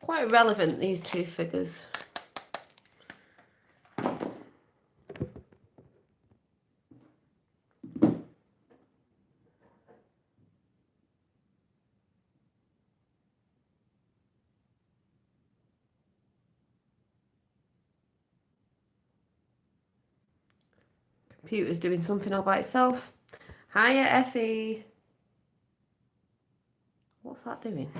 Quite relevant, these two figures. Computer's doing something all by itself. Hiya, Effie. What's that doing?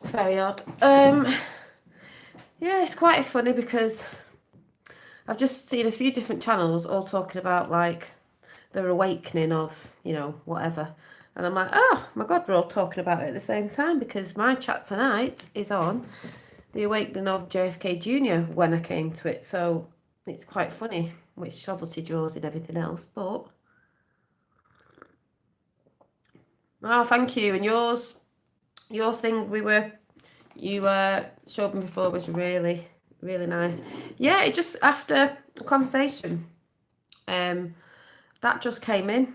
Very odd. Yeah, it's quite funny because I've just seen a few different channels all talking about like their awakening of, you know, whatever. And I'm like, oh my God, we're all talking about it at the same time because my chat tonight is on the awakening of JFK Jr. when I came to it. So it's quite funny, which obviously draws in everything else. But, oh, thank you. And yours, your thing you showed me before was really, really nice. Yeah, it just, after a conversation, that just came in.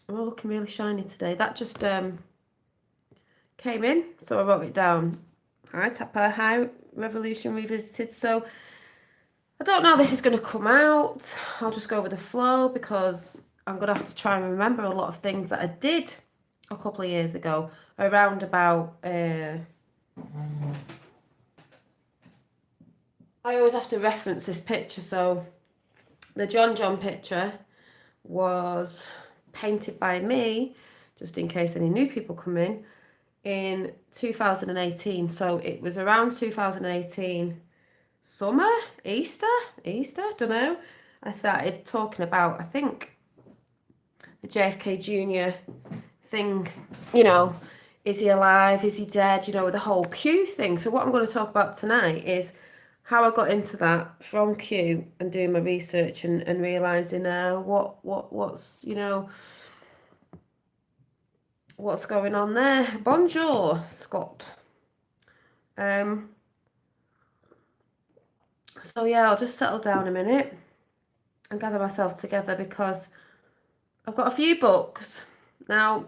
Oh, looking really shiny today. That just came in, so I wrote it down. Hi, Tapper. Hi, Revolution Revisited. So I don't know how this is going to come out. I'll just go with the flow because I'm going to have to try and remember a lot of things that I did a couple of years ago around about... I always have to reference this picture. So the John picture was painted by me, just in case any new people come in 2018. So it was around 2018 summer, Easter, don't know. I started talking about, I think, the JFK Jr. thing, you know, is he alive, is he dead, you know, the whole Q thing. So what I'm going to talk about tonight is how I got into that from Q and doing my research and realising what's, you know, what's going on there. Bonjour, Scott. So yeah, I'll just settle down a minute and gather myself together because I've got a few books. Now,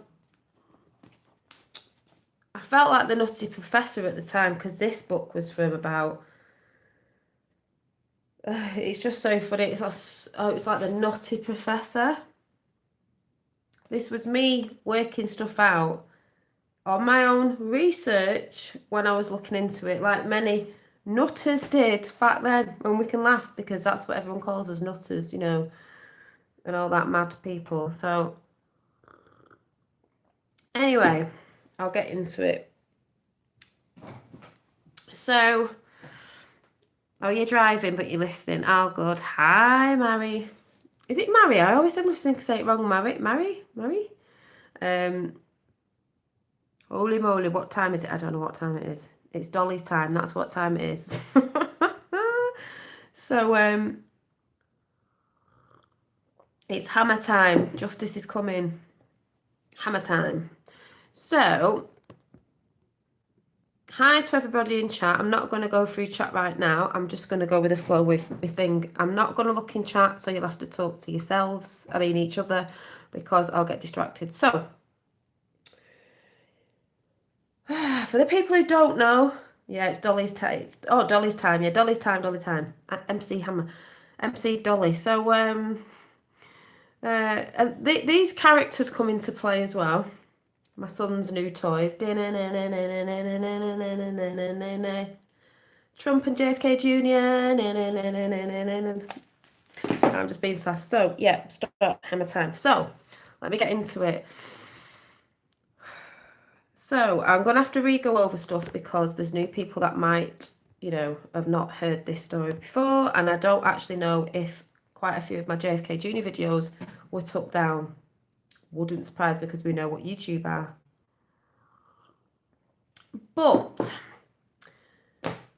I felt like the Nutty Professor at the time because this book was from about... it's just so funny. It's like the Nutty Professor. This was me working stuff out on my own research when I was looking into it, like many nutters did back then. And we can laugh because that's what everyone calls us, nutters, you know, and all that mad people. So anyway, I'll get into it. So, oh, you're driving, but you're listening. Oh, good. Hi, Mary. Is it Mary? I always think I say it wrong. Mary? Holy moly, what time is it? I don't know what time it is. It's Dolly time. That's what time it is. So, it's hammer time. Justice is coming. Hammer time. So, hi to everybody in chat. I'm not going to go through chat right now. I'm just going to go with the flow with the thing. I'm not going to look in chat, so you'll have to talk to yourselves, each other, because I'll get distracted. So, for the people who don't know, yeah, it's Dolly's time. Dolly's time. Yeah, Dolly time. MC Hammer. MC Dolly. So, these characters come into play as well. My son's new toys. Trump and JFK Jr. I'm just being stuff. So, yeah, stop. Hammer time. So, let me get into it. So, I'm going to have to re-go over stuff because there's new people that might, you know, have not heard this story before. And I don't actually know if quite a few of my JFK Jr. videos were took down. Wouldn't surprise because we know what YouTube are. But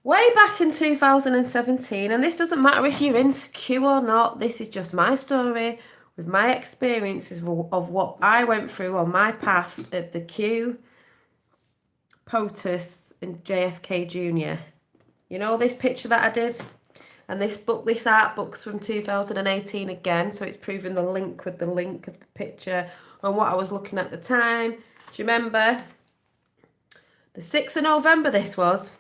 way back in 2017, and this doesn't matter if you're into Q or not, this is just my story with my experiences of what I went through on my path of the Q, POTUS and JFK Jr. You know this picture that I did? And this art book's from 2018 again, so it's proving the link with the link of the picture and what I was looking at the time. Do you remember? The 6th of November this was.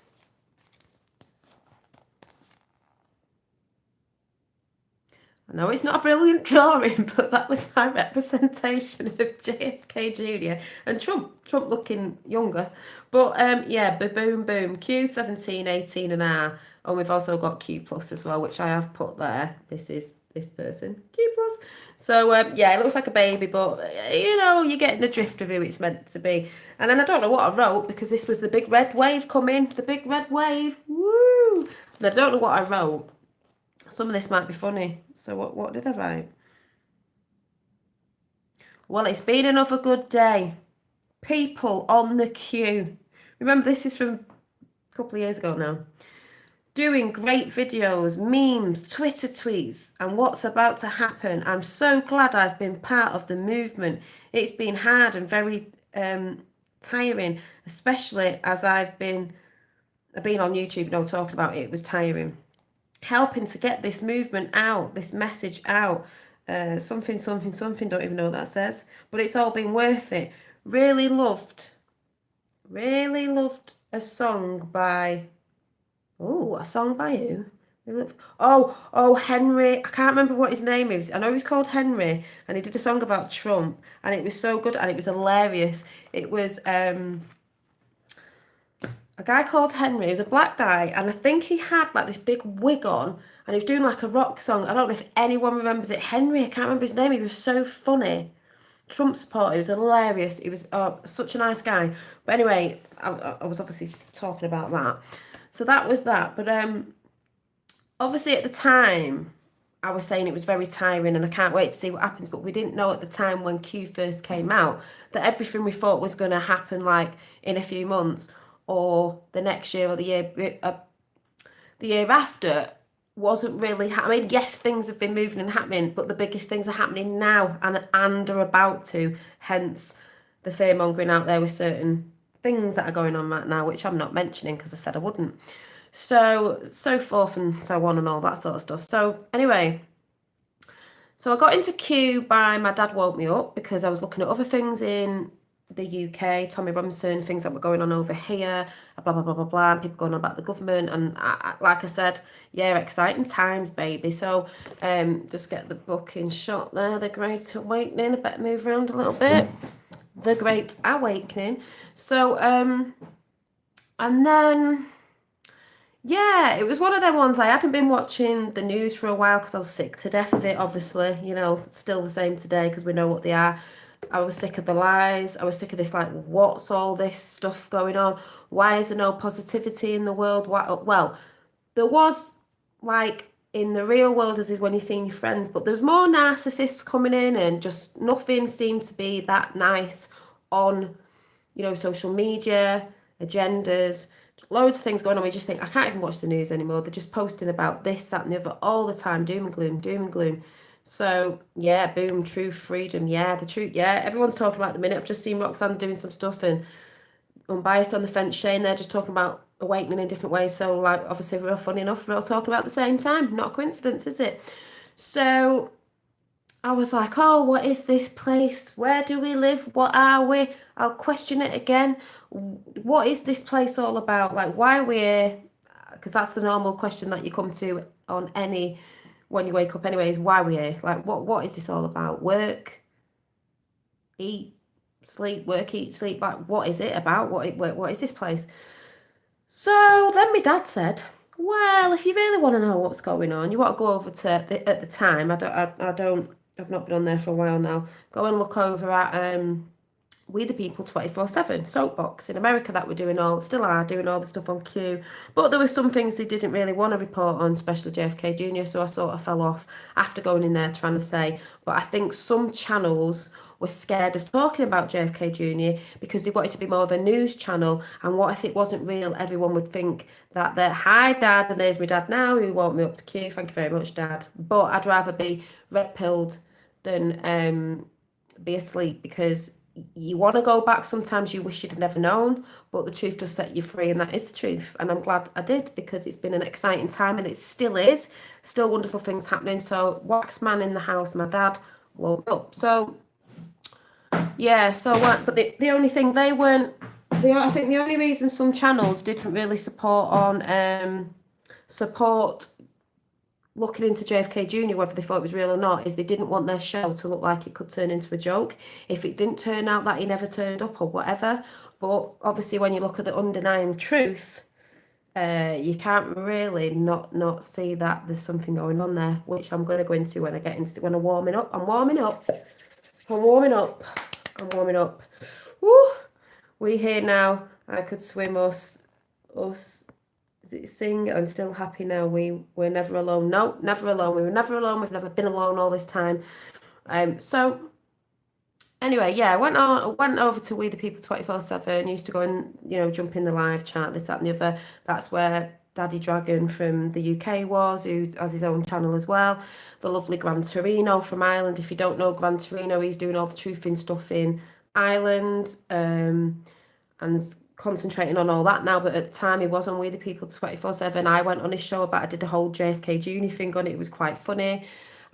I know it's not a brilliant drawing, but that was my representation of JFK Jr. and Trump looking younger. But yeah, boom, boom, Q, 17, 18 and R. And we've also got Q plus as well, which I have put there. This is this person, Q plus. So yeah, it looks like a baby, but you know, you're getting the drift of who it's meant to be. And then I don't know what I wrote because this was the big red wave coming, the big red wave, woo! And I don't know what I wrote. Some of this might be funny. So what did I write? Well, it's been another good day. People on the queue. Remember, this is from a couple of years ago now. Doing great videos, memes, Twitter tweets, and what's about to happen. I'm so glad I've been part of the movement. It's been hard and very tiring, especially as I've been on YouTube, talking about it. It was tiring. Helping to get this movement out, this message out. Something, don't even know what that says. But it's all been worth it. Really loved a song by... Oh, a song by who? Oh, Henry. I can't remember what his name is. I know he's called Henry, and he did a song about Trump, and it was so good, and it was hilarious. It was a guy called Henry. He was a black guy, and I think he had like this big wig on, and he was doing like a rock song. I don't know if anyone remembers it. Henry, I can't remember his name. He was so funny. Trump supporter. He was hilarious. He was such a nice guy. But anyway, I was obviously talking about that. So that was that. But obviously at the time, I was saying it was very tiring and I can't wait to see what happens. But we didn't know at the time when Q first came out that everything we thought was going to happen like in a few months or the next year or the year after wasn't really I mean, yes, things have been moving and happening, but the biggest things are happening now and are about to. Hence the fear mongering out there with certain things that are going on right now, which I'm not mentioning because I said I wouldn't. So forth and so on and all that sort of stuff. So anyway, so I got into Q by my dad woke me up because I was looking at other things in the UK, Tommy Robinson, things that were going on over here, blah, blah, blah, blah, blah, and people going on about the government. And like I said, yeah, exciting times, baby. So just get the book in shot there, The Great Awakening. I better move around a little bit. The Great Awakening. So, and then, yeah, it was one of them ones. I hadn't been watching the news for a while because I was sick to death of it, obviously. Still the same today because we know what they are. I was sick of the lies. I was sick of this, like, what's all this stuff going on? Why is there no positivity in the world? Well, there was, like, in the real world as is when you're seeing your friends, but there's more narcissists coming in and just nothing seemed to be that nice on, social media, agendas, loads of things going on. We just think, I can't even watch the news anymore. They're just posting about this, that and the other all the time, doom and gloom, doom and gloom. So, yeah, boom, truth, freedom, yeah, the truth, yeah, everyone's talking about it at the minute. I've just seen Roxanne doing some stuff and Unbiased on the Fence, Shane, they're just talking about awakening in different ways. So, like, obviously, we're all funny enough, we're all talking about at the same time. Not a coincidence, is it? So, I was like, oh, what is this place? Where do we live? What are we? I'll question it again. What is this place all about? Like, why are we here? Because that's the normal question that you come to on when you wake up anyways. Why are we here? Like, what is this all about? Work, eat, sleep, work, eat, sleep. Like, what is it about? What is this place? So then my dad said, well, if you really want to know what's going on, you want to go over to at the time. I've not been on there for a while now. Go and look over at We the People 24/7 Soapbox in America that we're still are doing all the stuff on Q. But there were some things they didn't really want to report on, especially JFK Jr. So I sort of fell off after going in there trying to say. But I think some channels were scared of talking about JFK Jr. because they wanted to be more of a news channel. And what if it wasn't real? Everyone would think that hi, Dad, and there's my dad now who woke me up to Q. Thank you very much, Dad. But I'd rather be red pilled than be asleep because you want to go back. Sometimes you wish you'd have never known, but the truth does set you free, and that is the truth. And I'm glad I did, because it's been an exciting time, and it still is. Still wonderful things happening. So wax man in the house, my dad woke up. So yeah, so what? But the only thing they weren't. I think the only reason some channels didn't really support looking into JFK Jr., whether they thought it was real or not, is they didn't want their show to look like it could turn into a joke. If it didn't turn out that he never turned up or whatever. But obviously, when you look at the underlying truth, you can't really not see that there's something going on there, which I'm going to go into when I get into when I'm warming up. I'm warming up. I'm warming up. I'm warming up. Woo! We here now. I could swim us. Is it sing? I'm still happy now. We're never alone. No, never alone. We were never alone. We've never been alone all this time. So anyway, yeah, I went over to We the People 24/7. Used to go and jump in the live chat, this, that, and the other. That's where Daddy Dragon from the UK was, who has his own channel as well. The lovely Gran Torino from Ireland. If you don't know Gran Torino, he's doing all the truthing stuff in Ireland, and concentrating on all that now. But at the time, he was on We the People 24/7. I went on his show I did a whole JFK Jr. thing on it. It was quite funny.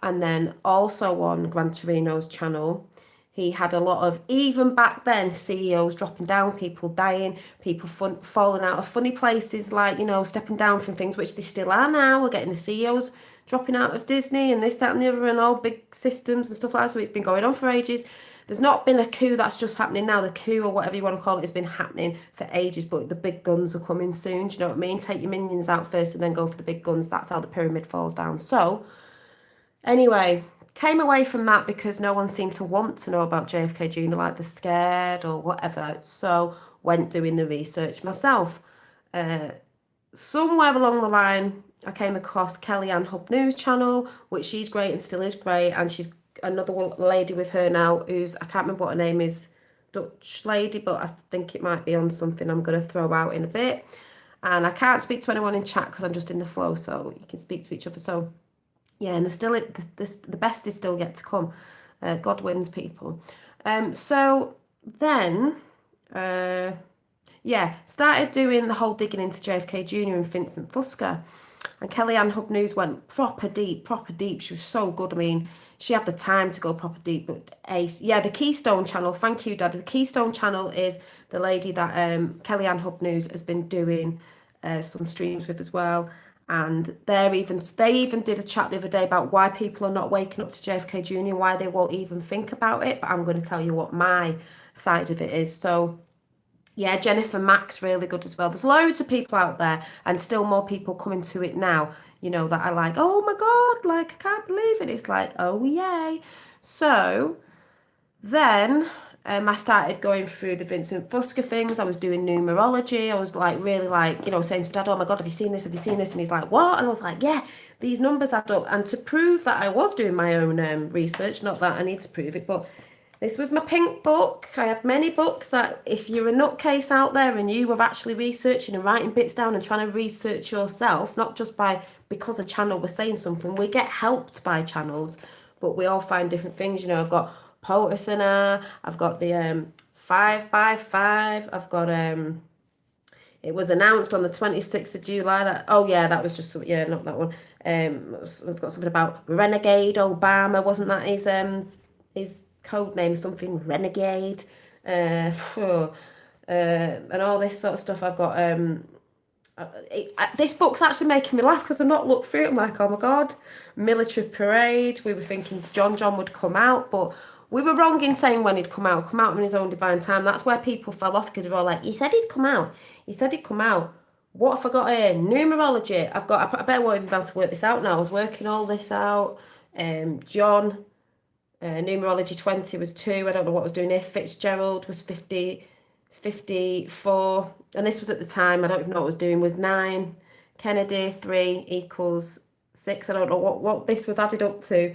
And then also on Gran Torino's channel, he had a lot of, even back then, CEOs dropping down, people dying, people falling out of funny places, like, stepping down from things, which they still are now. We're getting the CEOs dropping out of Disney and this, that, and the other, and all big systems and stuff like that. So it's been going on for ages. There's not been a coup that's just happening now. The coup, or whatever you want to call it, has been happening for ages, but the big guns are coming soon. Do you know what I mean? Take your minions out first and then go for the big guns. That's how the pyramid falls down. So anyway, came away from that because no one seemed to want to know about JFK Jr., like they're scared or whatever. So went doing the research myself. Somewhere along the line, I came across Kellyanne Hub News channel, which she's great and still is great. And she's another lady with her now who's, I can't remember what her name is, Dutch lady, but I think it might be on something I'm going to throw out in a bit. And I can't speak to anyone in chat because I'm just in the flow, so you can speak to each other. So yeah, and the best is still yet to come. God wins, people. So then, started doing the whole digging into JFK Jr. and Vincent Fusca. And Kellyanne Hub News went proper deep. She was so good. I mean, she had the time to go proper deep. But the Keystone channel. Thank you, Dad. The Keystone channel is the lady that Kellyanne Hub News has been doing some streams with as well. And they even did a chat the other day about why people are not waking up to JFK Jr., why they won't even think about it. But I'm going to tell you what my side of it is. So yeah, Jennifer Mack's really good as well. There's loads of people out there, and still more people coming to it now, that are like, oh my God, like, I can't believe it. It's like, oh yay. So then I started going through the Vincent Fusca things. I was doing numerology. I was like, really like, saying to my dad, oh my God, have you seen this? Have you seen this? And he's like, what? And I was like, yeah, these numbers add up. And to prove that I was doing my own research, not that I need to prove it, but this was my pink book. I had many books that if you're a nutcase out there and you were actually researching and writing bits down and trying to research yourself, not just because a channel was saying something, we get helped by channels, but we all find different things. I've got Potusana, I've got the 5x5, I've got it was announced on the 26th of July that that was just not that one. I've got something about Renegade Obama, wasn't that his code name, something Renegade, and all this sort of stuff. I've got this book's actually making me laugh because I've not looked through it. I'm like, oh my God, Military Parade. We were thinking John would come out, but we were wrong in saying when he'd come out in his own divine time. That's where people fell off, because they were all like, he said he'd come out. What have I got here? Numerology. I bet I won't even be able to work this out now. I was working all this out. John, numerology 20 was 2. I don't know what I was doing here. Fitzgerald was 54. And this was at the time, I don't even know what I was doing, was 9. Kennedy, 3 equals 6. I don't know what this was added up to.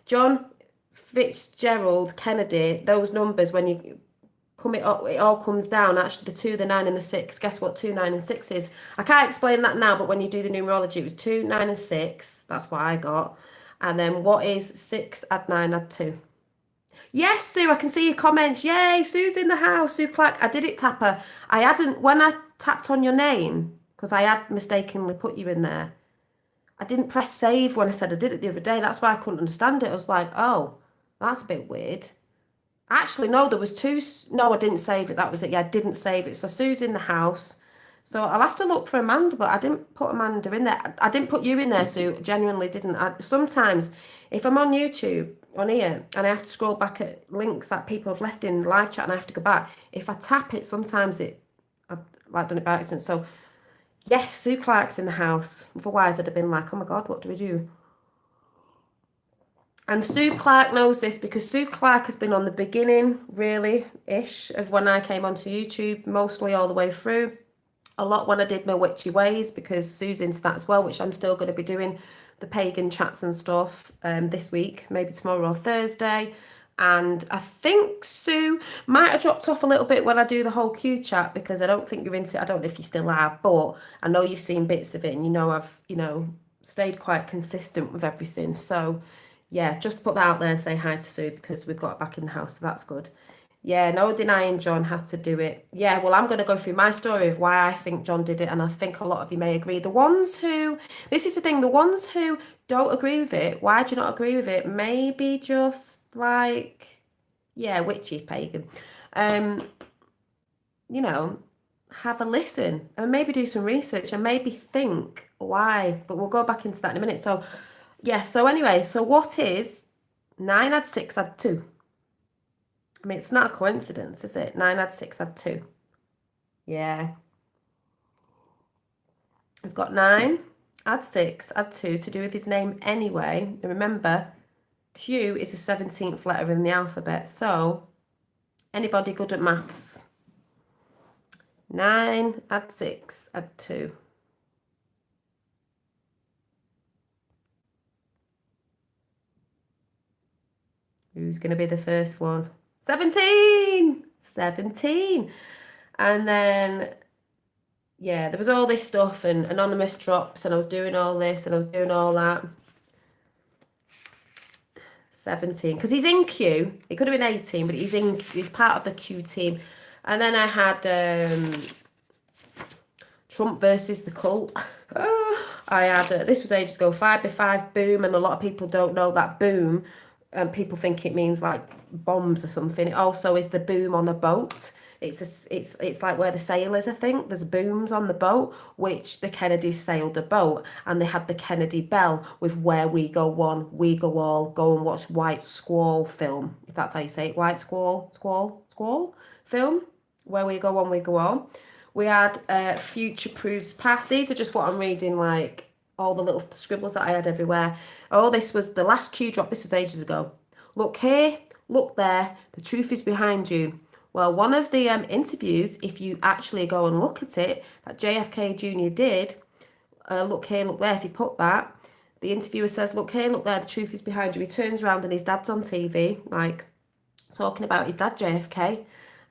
John Fitzgerald, Kennedy, those numbers, when you come it all comes down. Actually, the 2, the 9, and the 6. Guess what 2, 9, and 6 is? I can't explain that now, but when you do the numerology, it was 2, 9, and 6. That's what I got. And then what is 6 add 9 add 2? Yes, Sue, I can see your comments. Yay, Sue's in the house. Sue Clark. I did it, Tapper. I hadn't, when I tapped on your name, because I had mistakenly put you in there, I didn't press save when I said I did it the other day. That's why I couldn't understand it. I was like, oh, that's a bit weird. Actually, no, there was two. No, I didn't save it. That was it. Yeah, I didn't save it. So Sue's in the house. So I'll have to look for Amanda, but I didn't put Amanda in there. I didn't put you in there, Sue. Genuinely didn't. Sometimes, if I'm on YouTube, on here, and I have to scroll back at links that people have left in live chat and I have to go back, if I tap it, sometimes I've like done it by accident. So, yes, Sue Clark's in the house. Otherwise, I'd have been like, oh my God, what do we do? And Sue Clark knows this because Sue Clark has been on the beginning, really-ish, of when I came onto YouTube, mostly all the way through. A lot when I did my witchy ways, because Sue's into that as well, which I'm still going to be doing the pagan chats and stuff this week, maybe tomorrow or Thursday. And I think Sue might have dropped off a little bit when I do the whole Q chat, because I don't think you're into it. I don't know if you still are, but I know you've seen bits of it and I've, stayed quite consistent with everything. So yeah, just put that out there and say hi to Sue because we've got her back in the house, so that's good. Yeah, no denying John had to do it. Yeah, well, I'm going to go through my story of why I think John did it, and I think a lot of you may agree. This is the thing, the ones who don't agree with it, why do you not agree with it? Maybe just like, yeah, witchy, pagan. Um, you know, have a listen and maybe do some research and maybe think why, but we'll go back into that in a minute. So, yeah, so anyway, so what is 9 add 6 add 2? I mean, it's not a coincidence, is it? 9 add 6 add 2. Yeah. We've got 9 add 6 add 2 to do with his name anyway. And remember, Q is the 17th letter in the alphabet. So, anybody good at maths? 9 add 6 add 2. Who's going to be the first one? 17! 17! And then, yeah, there was all this stuff and anonymous drops and I was doing all this and I was doing all that. 17, because he's in Q. It could have been 18, but he's part of the Q team. And then I had Trump versus the cult. I had, this was ages ago, 5x5 boom, and a lot of people don't know that boom. People think it means like bombs or something. It also is the boom on a boat. It's like where the sailors, I think, there's booms on the boat, which the Kennedys sailed a boat, and they had the Kennedy bell with where we go one, we go all, go and watch White Squall film, if that's how you say it, White Squall film, where we go one, we go all. We had Future Proves Past. These are just what I'm reading, like all the little scribbles that I had everywhere. Oh, this was the last Q drop. This was ages ago. Look here, look there. The truth is behind you. Well, one of the interviews, if you actually go and look at it, that JFK Jr. did, look here, look there, if you put that, the interviewer says, look here, look there, the truth is behind you. He turns around and his dad's on TV, like, talking about his dad, JFK.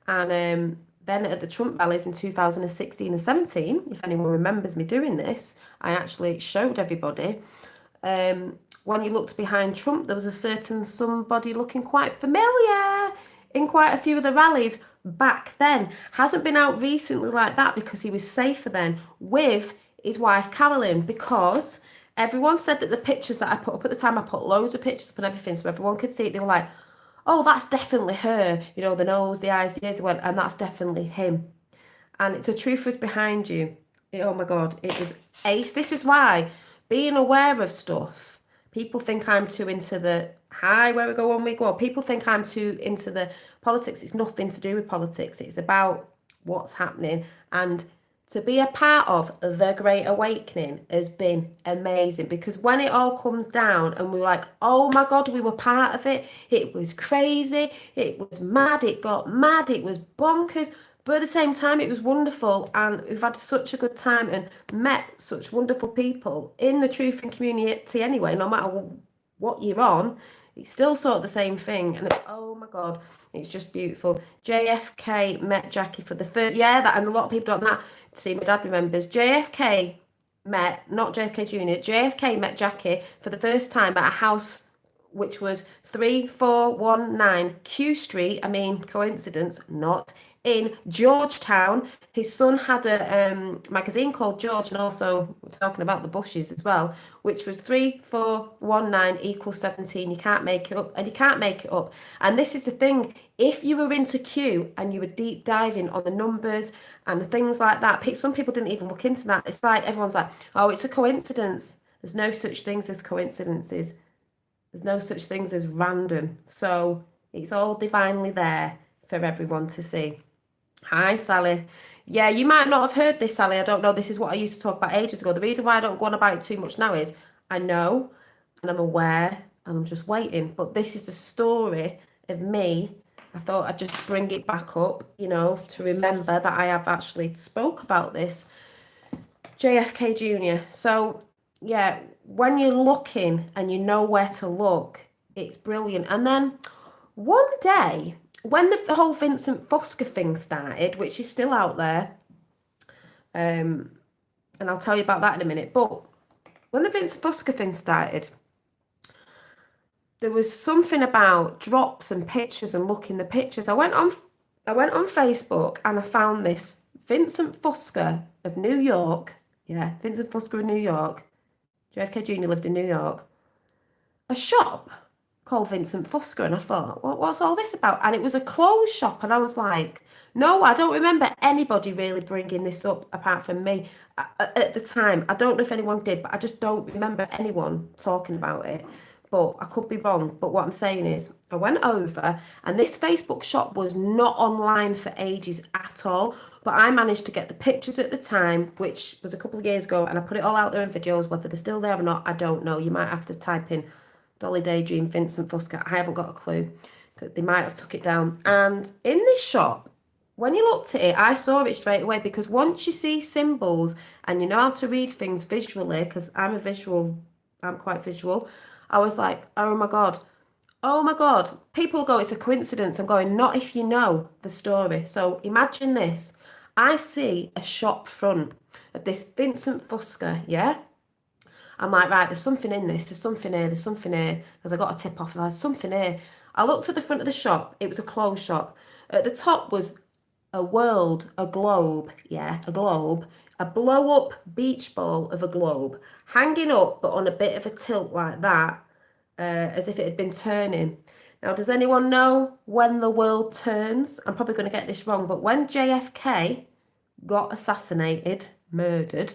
And then at the Trump rallies in 2016 and 17, if anyone remembers me doing this, I actually showed everybody. When you looked behind Trump, there was a certain somebody looking quite familiar in quite a few of the rallies back then. Hasn't been out recently like that because he was safer then with his wife Carolyn, because everyone said that the pictures that I put up at the time, I put loads of pictures up and everything so everyone could see it. They were like, oh, that's definitely her, the nose, the eyes, the ears, and that's definitely him. And it's the truth was behind you. Oh my God, it was ace. This is why being aware of stuff, people think I'm too into the hi, where we go, when we go. People think I'm too into the politics. It's nothing to do with politics. It's about what's happening. And to be a part of the Great Awakening has been amazing, because when it all comes down and we're like, oh my God, we were part of it. It was crazy. It was mad. It got mad. It was bonkers. But at the same time, it was wonderful. And we've had such a good time and met such wonderful people in the truth and community anyway, no matter what you're on. It's still sort of the same thing. And oh my God, it's just beautiful. JFK met Jackie for the first, yeah, that, and a lot of people don't know that. See, my dad remembers. JFK met, not JFK Jr., JFK met Jackie for the first time at a house which was 3419 Q Street. I mean, coincidence, not, in Georgetown. His son had a magazine called George, and also we're talking about the Bushes as well, which was 3419 equals 17. You can't make it up, and you can't make it up. And this is the thing, if you were into Q and you were deep diving on the numbers and the things like that, some people didn't even look into that. It's like everyone's like, oh, it's a coincidence. There's no such things as coincidences. There's no such things as random. So it's all divinely there for everyone to see. Hi, Sally. Yeah, you might not have heard this, Sally. I don't know. This is what I used to talk about ages ago. The reason why I don't go on about it too much now is I know and I'm aware and I'm just waiting. But this is a story of me. I thought I'd just bring it back up, to remember that I have actually spoke about this. JFK Jr. So, yeah, when you're looking and you know where to look, it's brilliant. And then one day, when the whole Vincent Fosca thing started, which is still out there, and I'll tell you about that in a minute, but when the Vincent Fosca thing started, there was something about drops and pictures and looking the pictures. I went on Facebook and I found this Vincent Fosca of New York. Yeah, Vincent Fosca of New York. JFK Jr. lived in New York. A shop called Vincent Fosca, and I thought, what's all this about? And it was a clothes shop, and I was like, no, I don't remember anybody really bringing this up apart from me at the time. I don't know if anyone did, but I just don't remember anyone talking about it. But I could be wrong. But what I'm saying is, I went over, and this Facebook shop was not online for ages at all. But I managed to get the pictures at the time, which was a couple of years ago, and I put it all out there in videos. Whether they're still there or not, I don't know. You might have to type in Dolly Daydream, Vincent Fosca. I haven't got a clue. They might have took it down. And in this shop, when you looked at it, I saw it straight away, because once you see symbols and you know how to read things visually, because I'm quite visual, I was like, oh my God. People go, it's a coincidence. I'm going, not if you know the story. So imagine this. I see a shop front of this Vincent Fosca, yeah? I'm like, right, there's something in this, there's something here, because I got a tip off, and there's something here. I looked at the front of the shop, it was a clothes shop. At the top was a globe, a blow-up beach ball of a globe, hanging up, but on a bit of a tilt like that, as if it had been turning. Now, does anyone know when the world turns? I'm probably going to get this wrong, but when JFK got assassinated, murdered,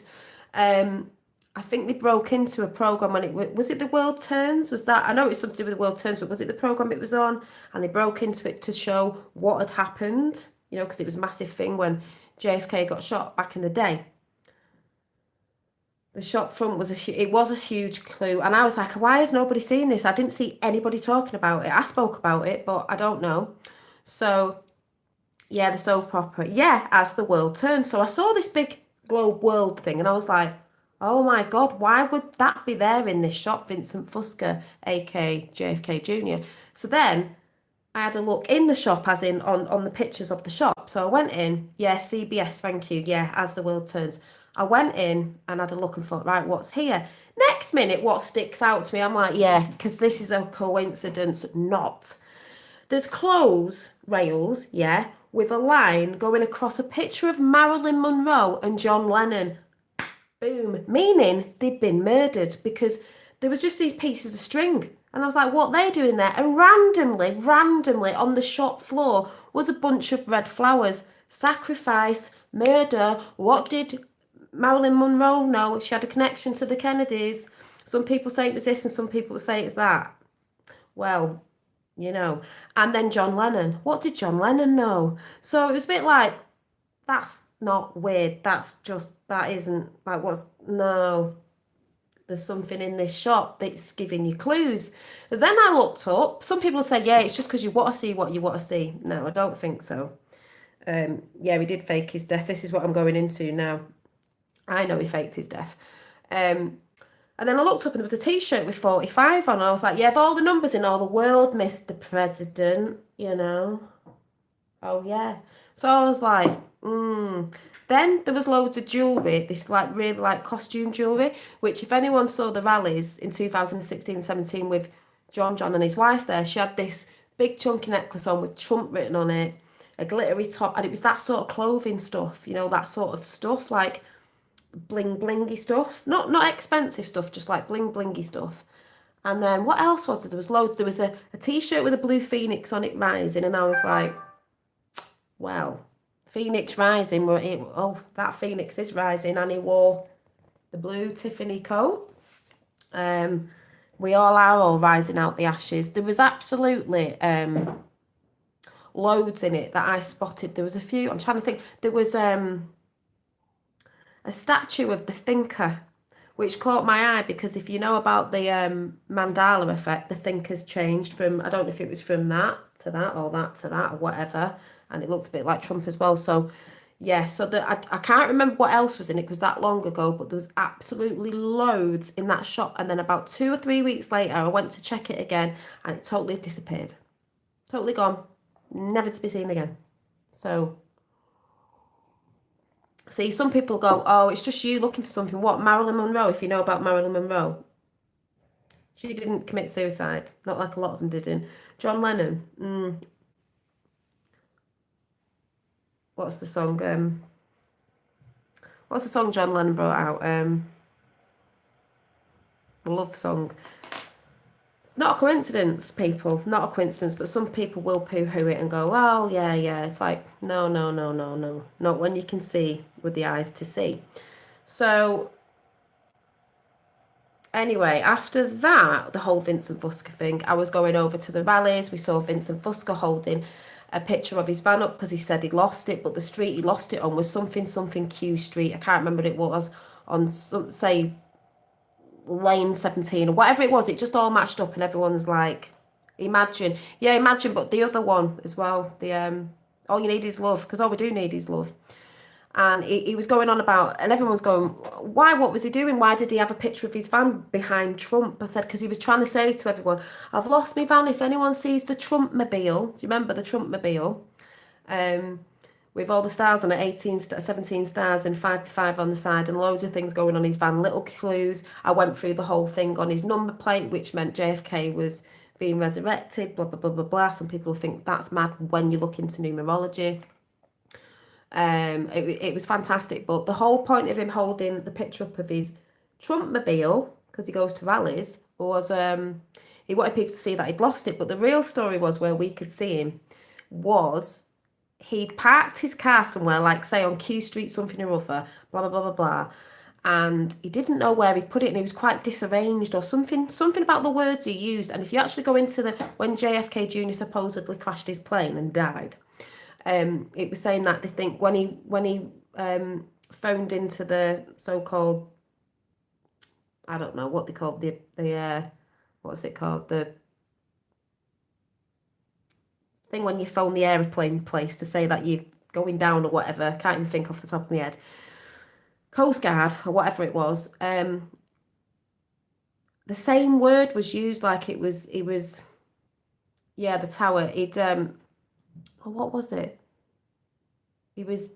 I think they broke into a program when was it The World Turns? Was that, I know it's something to do with The World Turns, but was it the program it was on? And they broke into it to show what had happened, because it was a massive thing when JFK got shot back in the day. The shop front was a huge clue, and I was like, why has nobody seen this? I didn't see anybody talking about it. I spoke about it, but I don't know. So, yeah, the soap opera. Yeah, As the World Turns. So I saw this big globe world thing, and I was like, oh my God, why would that be there in this shop, Vincent Fosca, aka JFK Jr.? So then I had a look in the shop, as in on the pictures of the shop. So I went in, yeah, CBS, thank you, yeah, As the World Turns. I went in and had a look and thought, right, what's here? Next minute, what sticks out to me, I'm like, yeah, because this is a coincidence, not. There's clothes rails, yeah, with a line going across a picture of Marilyn Monroe and John Lennon. Boom. Meaning they'd been murdered, because there was just these pieces of string. And I was like, what are they doing there? And randomly on the shop floor was a bunch of red flowers. Sacrifice, murder. What did Marilyn Monroe know? She had a connection to the Kennedys. Some people say it was this and some people say it's that. Well, And then John Lennon. What did John Lennon know? So it was a bit like, that's not weird. That isn't like no. There's something in this shop that's giving you clues. Then I looked up. Some people say, yeah, it's just because you want to see what you want to see. No, I don't think so. Yeah, he did fake his death. This is what I'm going into now. I know he faked his death. And then I looked up and there was a t-shirt with 45 on. And I was like, yeah, of all the numbers in all the world, Mr. President, Oh, yeah. So I was like, Then Then there was loads of jewellery, this like really like costume jewellery, which if anyone saw the rallies in 2016 and 17 with John and his wife there, she had this big chunky necklace on with Trump written on it, a glittery top, and it was that sort of clothing stuff, you know, that sort of stuff, like bling blingy stuff. Not expensive stuff, just like bling blingy stuff. And then what else was there? There was loads. There was a t-shirt with a blue phoenix on it rising, and I was like, well, Phoenix Rising, that Phoenix is rising, and he wore the blue Tiffany coat. We all are all rising out the ashes. There was absolutely loads in it that I spotted. There was a few, I'm trying to think, there was a statue of the thinker, which caught my eye because if you know about the Mandela effect, the thinker's changed from, I don't know if it was from that to that or that to that or whatever, and it looks a bit like Trump as well. So yeah, so I can't remember what else was in it because that long ago, but there was absolutely loads in that shop. And then about 2 or 3 weeks later, I went to check it again and it totally disappeared. Totally gone. Never to be seen again. So, see, some people go, oh, it's just you looking for something. What, Marilyn Monroe, if you know about Marilyn Monroe? She didn't commit suicide. Not like a lot of them didn't. John Lennon. What's the song? What's the song John Lennon brought out? The love song. It's not a coincidence, people. Not a coincidence, but some people will poo-hoo it and go, oh, yeah, yeah. It's like, no. Not when you can see with the eyes to see. So, anyway, after that, the whole Vincent Fusca thing, I was going over to the rallies. We saw Vincent Fusca holding a picture of his van up because he said he'd lost it, but the street he lost it on was something Q Street. I can't remember what it was, on some, say, lane 17 or whatever it was. It just all matched up and everyone's like, imagine, but the other one as well, the all you need is love, because all we do need is love. And he was going on about, and everyone's going, why, what was he doing? Why did he have a picture of his van behind Trump? I said, because he was trying to say to everyone, I've lost my van. If anyone sees the Trumpmobile, do you remember the Trumpmobile? With all the stars on it, 17 stars and 5 on the side and loads of things going on his van, little clues. I went through the whole thing on his number plate, which meant JFK was being resurrected, blah, blah, blah, blah, blah. Some people think that's mad when you look into numerology. It was fantastic, but the whole point of him holding the picture up of his Trumpmobile, because he goes to rallies, was he wanted people to see that he'd lost it. But the real story was, where we could see him, was he'd parked his car somewhere, like say on Q Street, something or other, blah, blah, blah, blah, blah. And he didn't know where he'd put it, and he was quite disarranged or something about the words he used. And if you actually go into when JFK Jr. supposedly crashed his plane and died, it was saying that they think when he phoned into the so-called, I don't know what they called, the what's it called, the thing when you phone the aeroplane place to say that you're going down or whatever, can't even think off the top of my head, Coast Guard or whatever it was, the same word was used, like it was, yeah, the tower, what was it? He was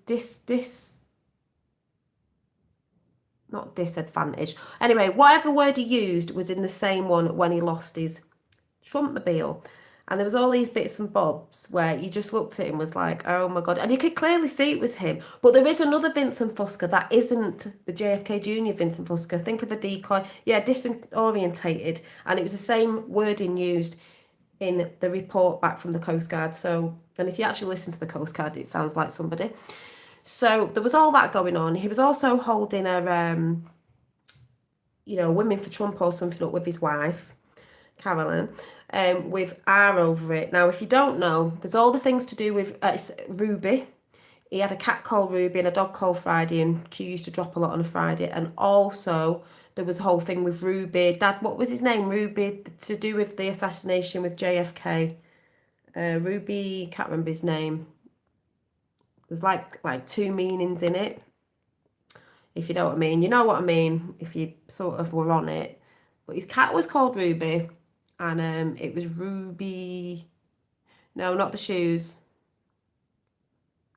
not disadvantage. Anyway, whatever word he used was in the same one when he lost his Trumpmobile. And there was all these bits and bobs where you just looked at him, was like, oh my God. And you could clearly see it was him. But there is another Vincent Fusca that isn't the JFK Jr. Vincent Fusca. Think of a decoy. Yeah, disorientated. And it was the same wording used in the report back from the Coast Guard. So, and if you actually listen to the Coast Guard, it sounds like somebody. So there was all that going on. He was also holding a, Women for Trump or something up with his wife, Carolyn, with R over it. Now, if you don't know, there's all the things to do with Ruby. He had a cat called Ruby and a dog called Friday, and Q used to drop a lot on a Friday. And also, there was a whole thing with Ruby. Dad, what was his name? Ruby, to do with the assassination with JFK. Ruby, can't remember his name. There's like two meanings in it, if you know what I mean. You know what I mean, if you sort of were on it. But his cat was called Ruby, and it was Ruby. No, not the shoes.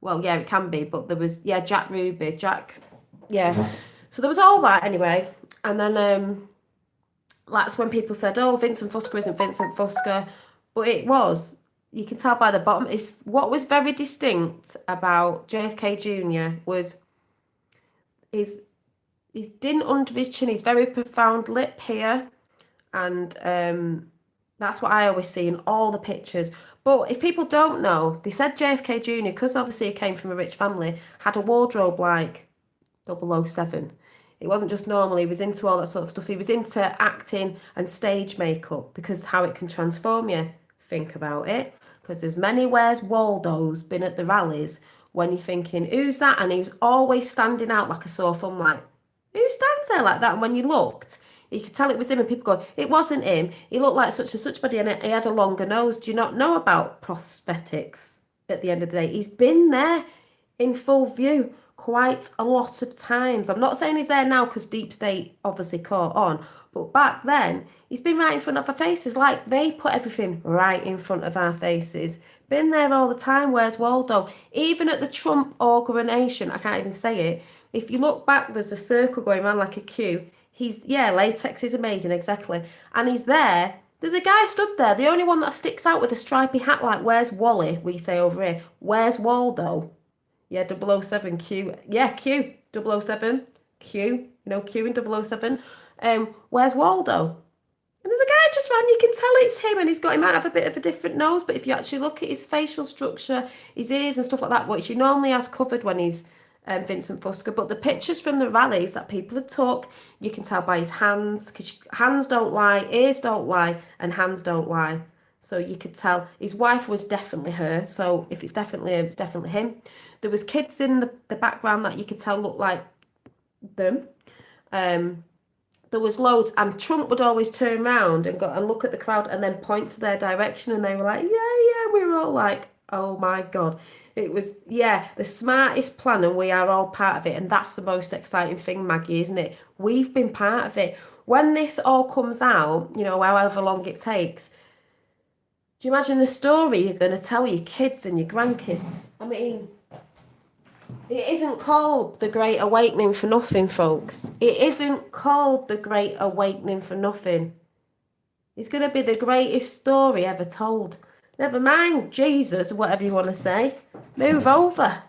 Well, yeah, it can be, but there was, yeah, Jack Ruby, Jack, yeah. So there was all that anyway. And then that's when people said, oh, Vincent Fusca isn't Vincent Fusca. But it was. You can tell by the bottom. It's what was very distinct about JFK Jr. was his din under his chin, his very profound lip here. And that's what I always see in all the pictures. But if people don't know, they said JFK Jr., because obviously he came from a rich family, had a wardrobe like 007. It wasn't just normal, he was into all that sort of stuff. He was into acting and stage makeup because how it can transform you. Think about it. Because there's many Where's Waldo's been at the rallies when you're thinking, who's that? And he was always standing out like a sore thumb, like, who stands there like that? And when you looked, you could tell it was him, and people go, it wasn't him. He looked like such and such body, and he had a longer nose. Do you not know about prosthetics at the end of the day? He's been there in full view quite a lot of times. I'm not saying he's there now because Deep State obviously caught on, but back then, he's been right in front of our faces. Like, they put everything right in front of our faces. Been there all the time. Where's Waldo? Even at the Trump inauguration, I can't even say it. If you look back, there's a circle going around like a queue. He's, yeah, latex is amazing, exactly. And he's there. There's a guy stood there, the only one that sticks out with a stripy hat, like, where's Wally? We say over here. Where's Waldo? Yeah, 007 Q. Yeah, Q. 007 Q. You know, Q in 007. Where's Waldo? And there's a guy just ran, you can tell it's him, and he might have a bit of a different nose, but if you actually look at his facial structure, his ears and stuff like that, which he normally has covered when he's Vincent Fusca, but the pictures from the rallies that people had took, you can tell by his hands, because hands don't lie, ears don't lie, and hands don't lie. So you could tell his wife was definitely her. So if it's definitely him, it's definitely him. There was kids in the background that you could tell looked like them. There was loads, and Trump would always turn around and go and look at the crowd and then point to their direction, and they were like, yeah, we were all like, oh my God. It was, yeah, the smartest plan, and we are all part of it, and that's the most exciting thing, Maggie, isn't it? We've been part of it. When this all comes out, you know, however long it takes, do you imagine the story you're going to tell your kids and your grandkids? I mean, it isn't called The Great Awakening for nothing, folks. It isn't called The Great Awakening for nothing. It's going to be the greatest story ever told. Never mind Jesus, whatever you want to say. Move over.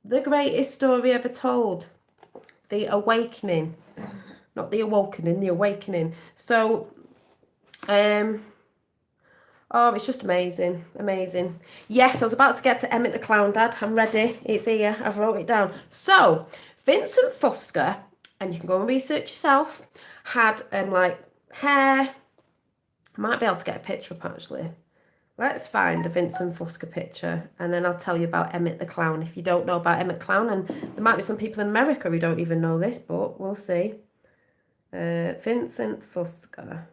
The greatest story ever told. The Awakening. Not the Awakening, the Awakening. So, oh, it's just amazing. Amazing. Yes, I was about to get to Emmett the Clown, Dad. I'm ready. It's here. I've wrote it down. So, Vincent Fusca, and you can go and research yourself, had like hair. I might be able to get a picture up actually. Let's find the Vincent Fusca picture, and then I'll tell you about Emmett the Clown. If you don't know about Emmett Clown, and there might be some people in America who don't even know this, but we'll see. Vincent Fusca.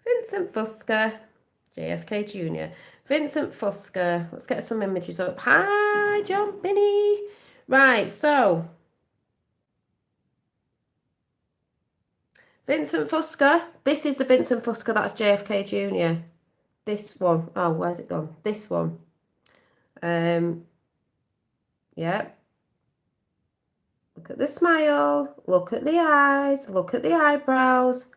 Vincent Fusca, JFK Jr. Vincent Fusca. Let's get some images up. Hi, John Binney. Right, so Vincent Fusca. This is the Vincent Fusca that's JFK Jr. This one. Oh, where's it gone? This one. Yeah. Look at the smile. Look at the eyes. Look at the eyebrows.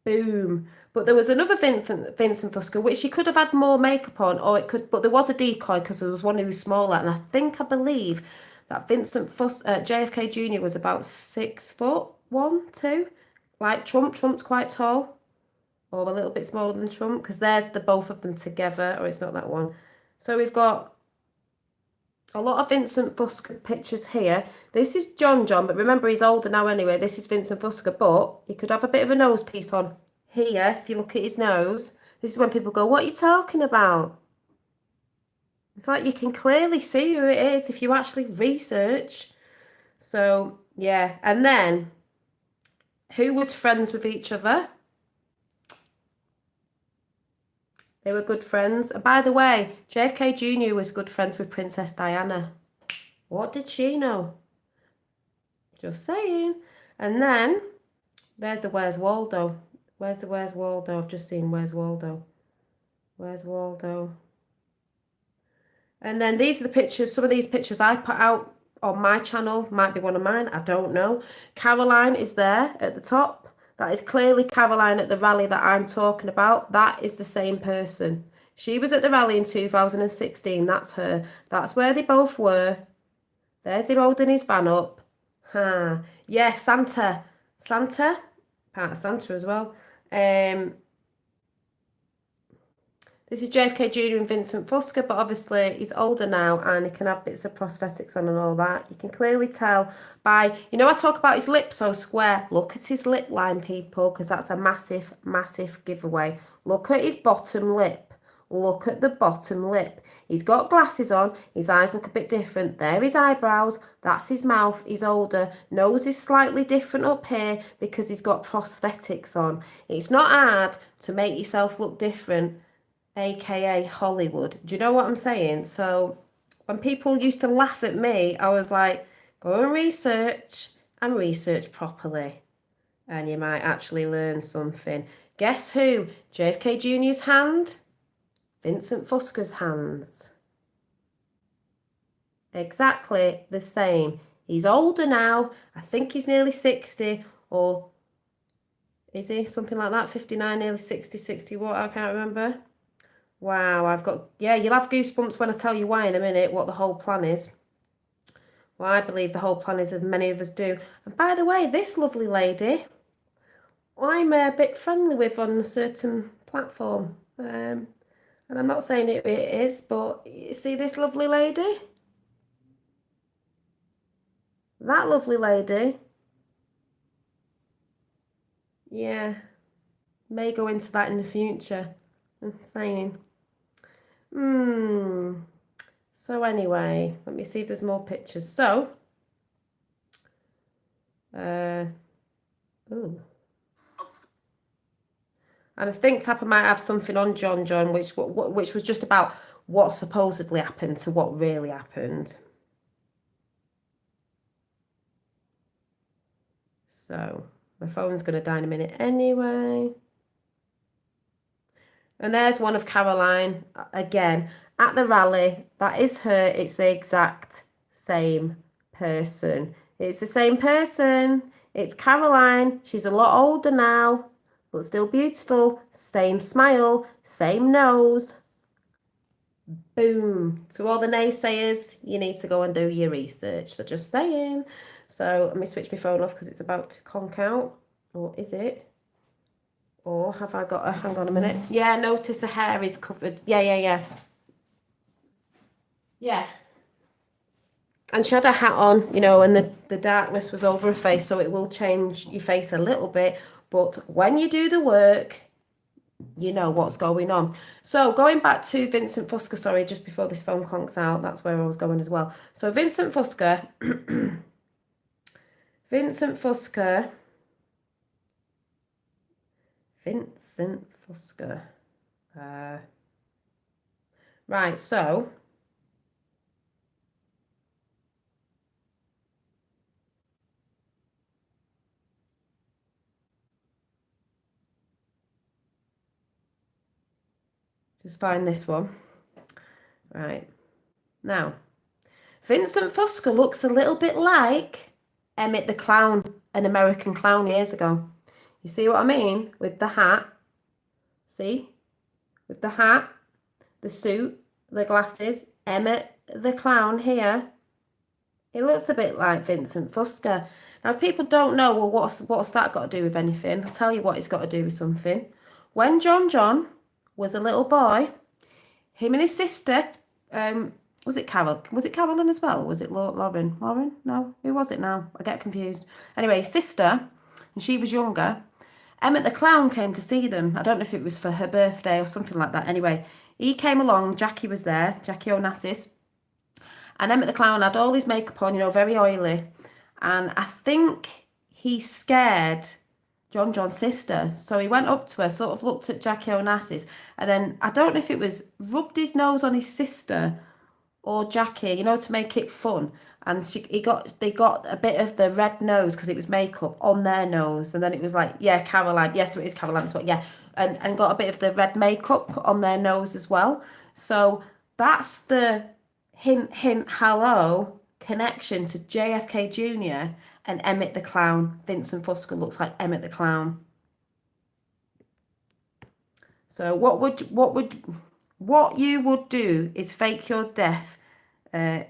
Boom. But there was another Vincent Fusca, which he could have had more makeup on, or it could, but there was a decoy because there was one who was smaller, and I believe that JFK Jr. was about 6 foot, 1, 2, like Trump. Trump's quite tall, or a little bit smaller than Trump, because there's the both of them together, or it's not that one. So we've got a lot of Vincent Fusca pictures here. This is John, but remember he's older now anyway. This is Vincent Fusca, but he could have a bit of a nose piece on here. If you look at his nose, this is when people go, what are you talking about? It's like you can clearly see who it is if you actually research. So, yeah. And then, who was friends with each other? They were good friends. And by the way, JFK Jr. was good friends with Princess Diana. What did she know? Just saying. And then There's the Where's Waldo. Where's the Where's Waldo? I've just seen Where's Waldo. Where's Waldo? And then these are the pictures. Some of these pictures I put out on my channel. Might be one of mine. I don't know. Caroline is there at the top. That is clearly Caroline at the rally that I'm talking about. That is the same person. She was at the rally in 2016. That's her. That's where they both were. There's him holding his van up. Yeah, Santa. Santa? Part of Santa as well. This is JFK Jr. and Vincent Fusca, but obviously he's older now and he can have bits of prosthetics on and all that. You can clearly tell by, I talk about his lip so square. Look at his lip line, people, because that's a massive, massive giveaway. Look at his bottom lip. Look at the bottom lip. He's got glasses on. His eyes look a bit different. There are his eyebrows. That's his mouth. He's older. Nose is slightly different up here because he's got prosthetics on. It's not hard to make yourself look different, aka Hollywood. Do you know what I'm saying? So when people used to laugh at me, I was like, go and research properly, and you might actually learn something. Guess who? JFK Jr.'s hand, Vincent Fusca's hands. Exactly the same. He's older now. I think he's nearly 60, or is he? Something like that, 59, nearly 60, 60 what? I can't remember. Wow, you'll have goosebumps when I tell you why in a minute, what the whole plan is. Well, I believe the whole plan is, as many of us do. And by the way, this lovely lady, I'm a bit friendly with on a certain platform. And I'm not saying it is, but you see this lovely lady? That lovely lady. Yeah, may go into that in the future. I'm saying. So anyway, let me see if there's more pictures. So, and I think Tapper might have something on John John, which was just about what supposedly happened to what really happened. So my phone's going to die in a minute anyway. And there's one of Caroline again at the rally. That is her. It's the exact same person. It's the same person. It's Caroline. She's a lot older now, but still beautiful. Same smile, same nose. Boom. To all the naysayers, you need to go and do your research. So just saying. So let me switch my phone off because it's about to conk out. Or is it? Or have I got a, hang on a minute. Yeah, notice the hair is covered. Yeah. And she had a hat on, and the darkness was over her face, so it will change your face a little bit. But when you do the work, you know what's going on. So going back to Vincent Fusca, sorry, just before this phone conks out, that's where I was going as well. So Vincent Fusca, Vincent Fusca. Right, so just find this one. Right. Now, Vincent Fusca looks a little bit like Emmett the Clown, an American clown years ago. You see what I mean? With the hat. See? With the hat, the suit, the glasses. Emmett the Clown here. It looks a bit like Vincent Fusca. Now, if people don't know, well, what's that got to do with anything? I'll tell you what it's got to do with something. When John John was a little boy, him and his sister, was it Carol? Was it Carolyn as well? Or was it Lauren? Lauren? No. Who was it now? I get confused. Anyway, his sister, and she was younger. Emmett the Clown came to see them. I don't know if it was for her birthday or something like that. Anyway, he came along. Jackie was there. Jackie Onassis. And Emmett the Clown had all his makeup on, very oily. And I think he scared John John's sister. So he went up to her, sort of looked at Jackie Onassis. And then, I don't know if it was rubbed his nose on his sister or Jackie, you know, to make it fun. And they got a bit of the red nose because it was makeup on their nose, and then it was like, yeah, Caroline, yes, it is Caroline as well, yeah, and got a bit of the red makeup on their nose as well. So that's the hint, hint, hello connection to JFK Jr. and Emmett the Clown. Vincent Fusco looks like Emmett the Clown. So what you would do is fake your death.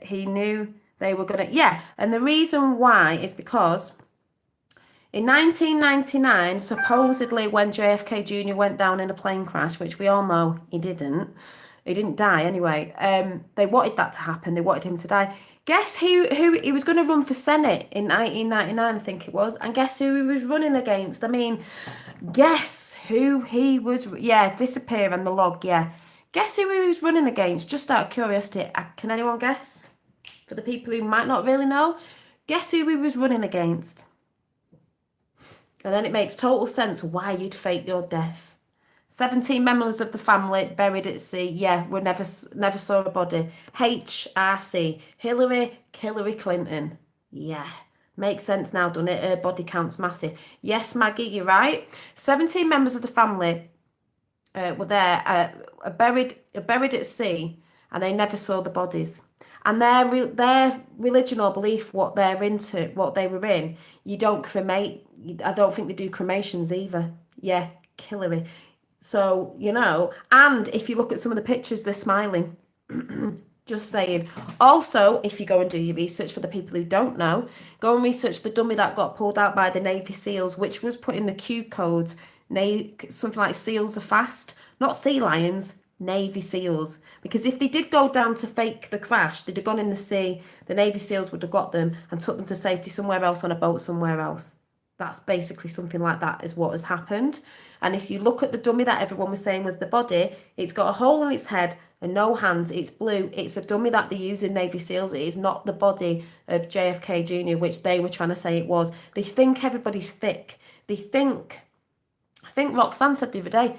He knew they were gonna, yeah, and the reason why is because in 1999, supposedly when JFK Jr. went down in a plane crash, which we all know he didn't die anyway. They wanted that to happen. They wanted him to die. Guess who he was going to run for Senate in 1999, I think it was, and guess who he was running against? I mean, guess who he was? Yeah, disappear and the log. Yeah, guess who he was running against? Just out of curiosity, can anyone guess? For the people who might not really know, guess who he was running against? And then it makes total sense why you'd fake your death. 17 members of the family buried at sea. Yeah, we never saw a body. HRC. Hillary Clinton. Yeah. Makes sense now, doesn't it? Her body count's massive. Yes, Maggie, you're right. 17 members of the family were there, buried at sea, and they never saw the bodies. And their religion or belief, what they're into, what they were in, you don't cremate. I don't think they do cremations either. Yeah, Hillary. So, you know, and if you look at some of the pictures, they're smiling. Just saying. Also, if you go and do your research, for the people who don't know, go and research the dummy that got pulled out by the Navy SEALs, which was put in the Q codes, something like seals are fast, not sea lions, Navy SEALs. Because if they did go down to fake the crash, they'd have gone in the sea, the Navy SEALs would have got them and took them to safety somewhere else on a boat somewhere else. That's basically something like that is what has happened. And if you look at the dummy that everyone was saying was the body, it's got a hole in its head and no hands. It's blue. It's a dummy that they use in Navy SEALs. It is not the body of JFK Jr., which they were trying to say it was. They think everybody's thick. I think Roxanne said the other day,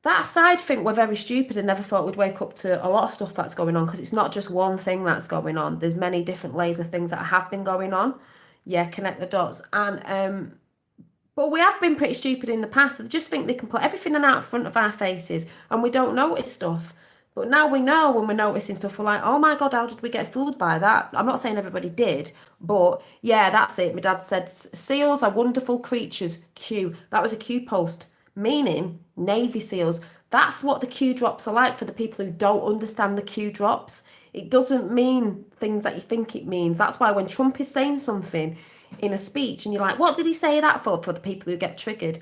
that side think we're very stupid and never thought we'd wake up to a lot of stuff that's going on, because it's not just one thing that's going on. There's many different layers of things that have been going on. Yeah, connect the dots. And but we have been pretty stupid in the past. They just think they can put everything out in front of our faces and we don't notice stuff. But now we know, when we're noticing stuff, we're like, oh my God, how did we get fooled by that? I'm not saying everybody did, but yeah, that's it. My dad said, seals are wonderful creatures, Q. That was a Q post, meaning Navy SEALs. That's what the Q drops are like for the people who don't understand the Q drops. It doesn't mean things that you think it means. That's why when Trump is saying something in a speech and you're like, what did he say that for the people who get triggered?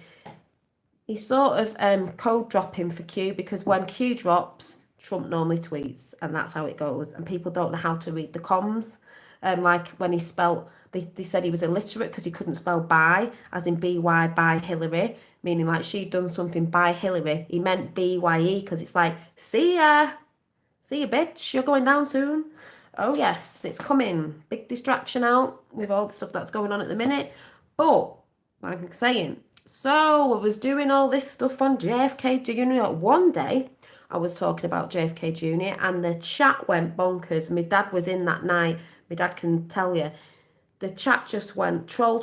He's sort of code dropping for Q, because when Q drops, Trump normally tweets, and that's how it goes. And people don't know how to read the comms. Like when he spelt, they said he was illiterate because he couldn't spell by, as in B-Y, by Hillary, meaning like she'd done something by Hillary. He meant B-Y-E because it's like, see ya, bitch, you're going down soon. Oh yes, it's coming. Big distraction out with all the stuff that's going on at the minute. But, like I'm saying, so I was doing all this stuff on JFK Jr. One day, I was talking about JFK Jr. and the chat went bonkers. My dad was in that night. My dad can tell you. The chat just went troll.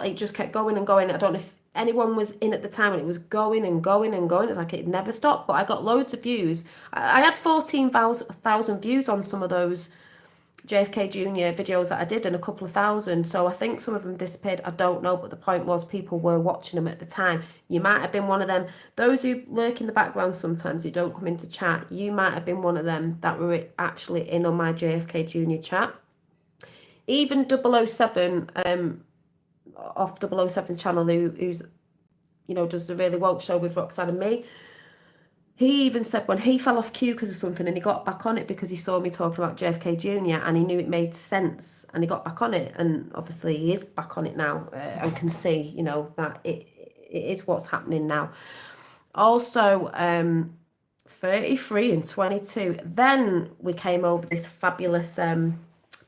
It just kept going and going. I don't know if anyone was in at the time, and it was going and going and going. It's like it never stopped. But I got loads of views. I had 14,000 views on some of those JFK Jr. videos that I did, and a couple of thousand. So I think some of them disappeared. I don't know. But the point was, people were watching them at the time. You might have been one of them. Those who lurk in the background sometimes, who don't come into chat, you might have been one of them that were actually in on my JFK Jr. chat. Even 007, off 007's channel, who's, you know, does the Really Woke show with Roxanne and me, he even said when he fell off Q because of something and he got back on it because he saw me talking about JFK Jr. and he knew it made sense and he got back on it, and obviously he is back on it now, and can see, you know, that it is what's happening now. Also, 33 and 22. Then we came over this fabulous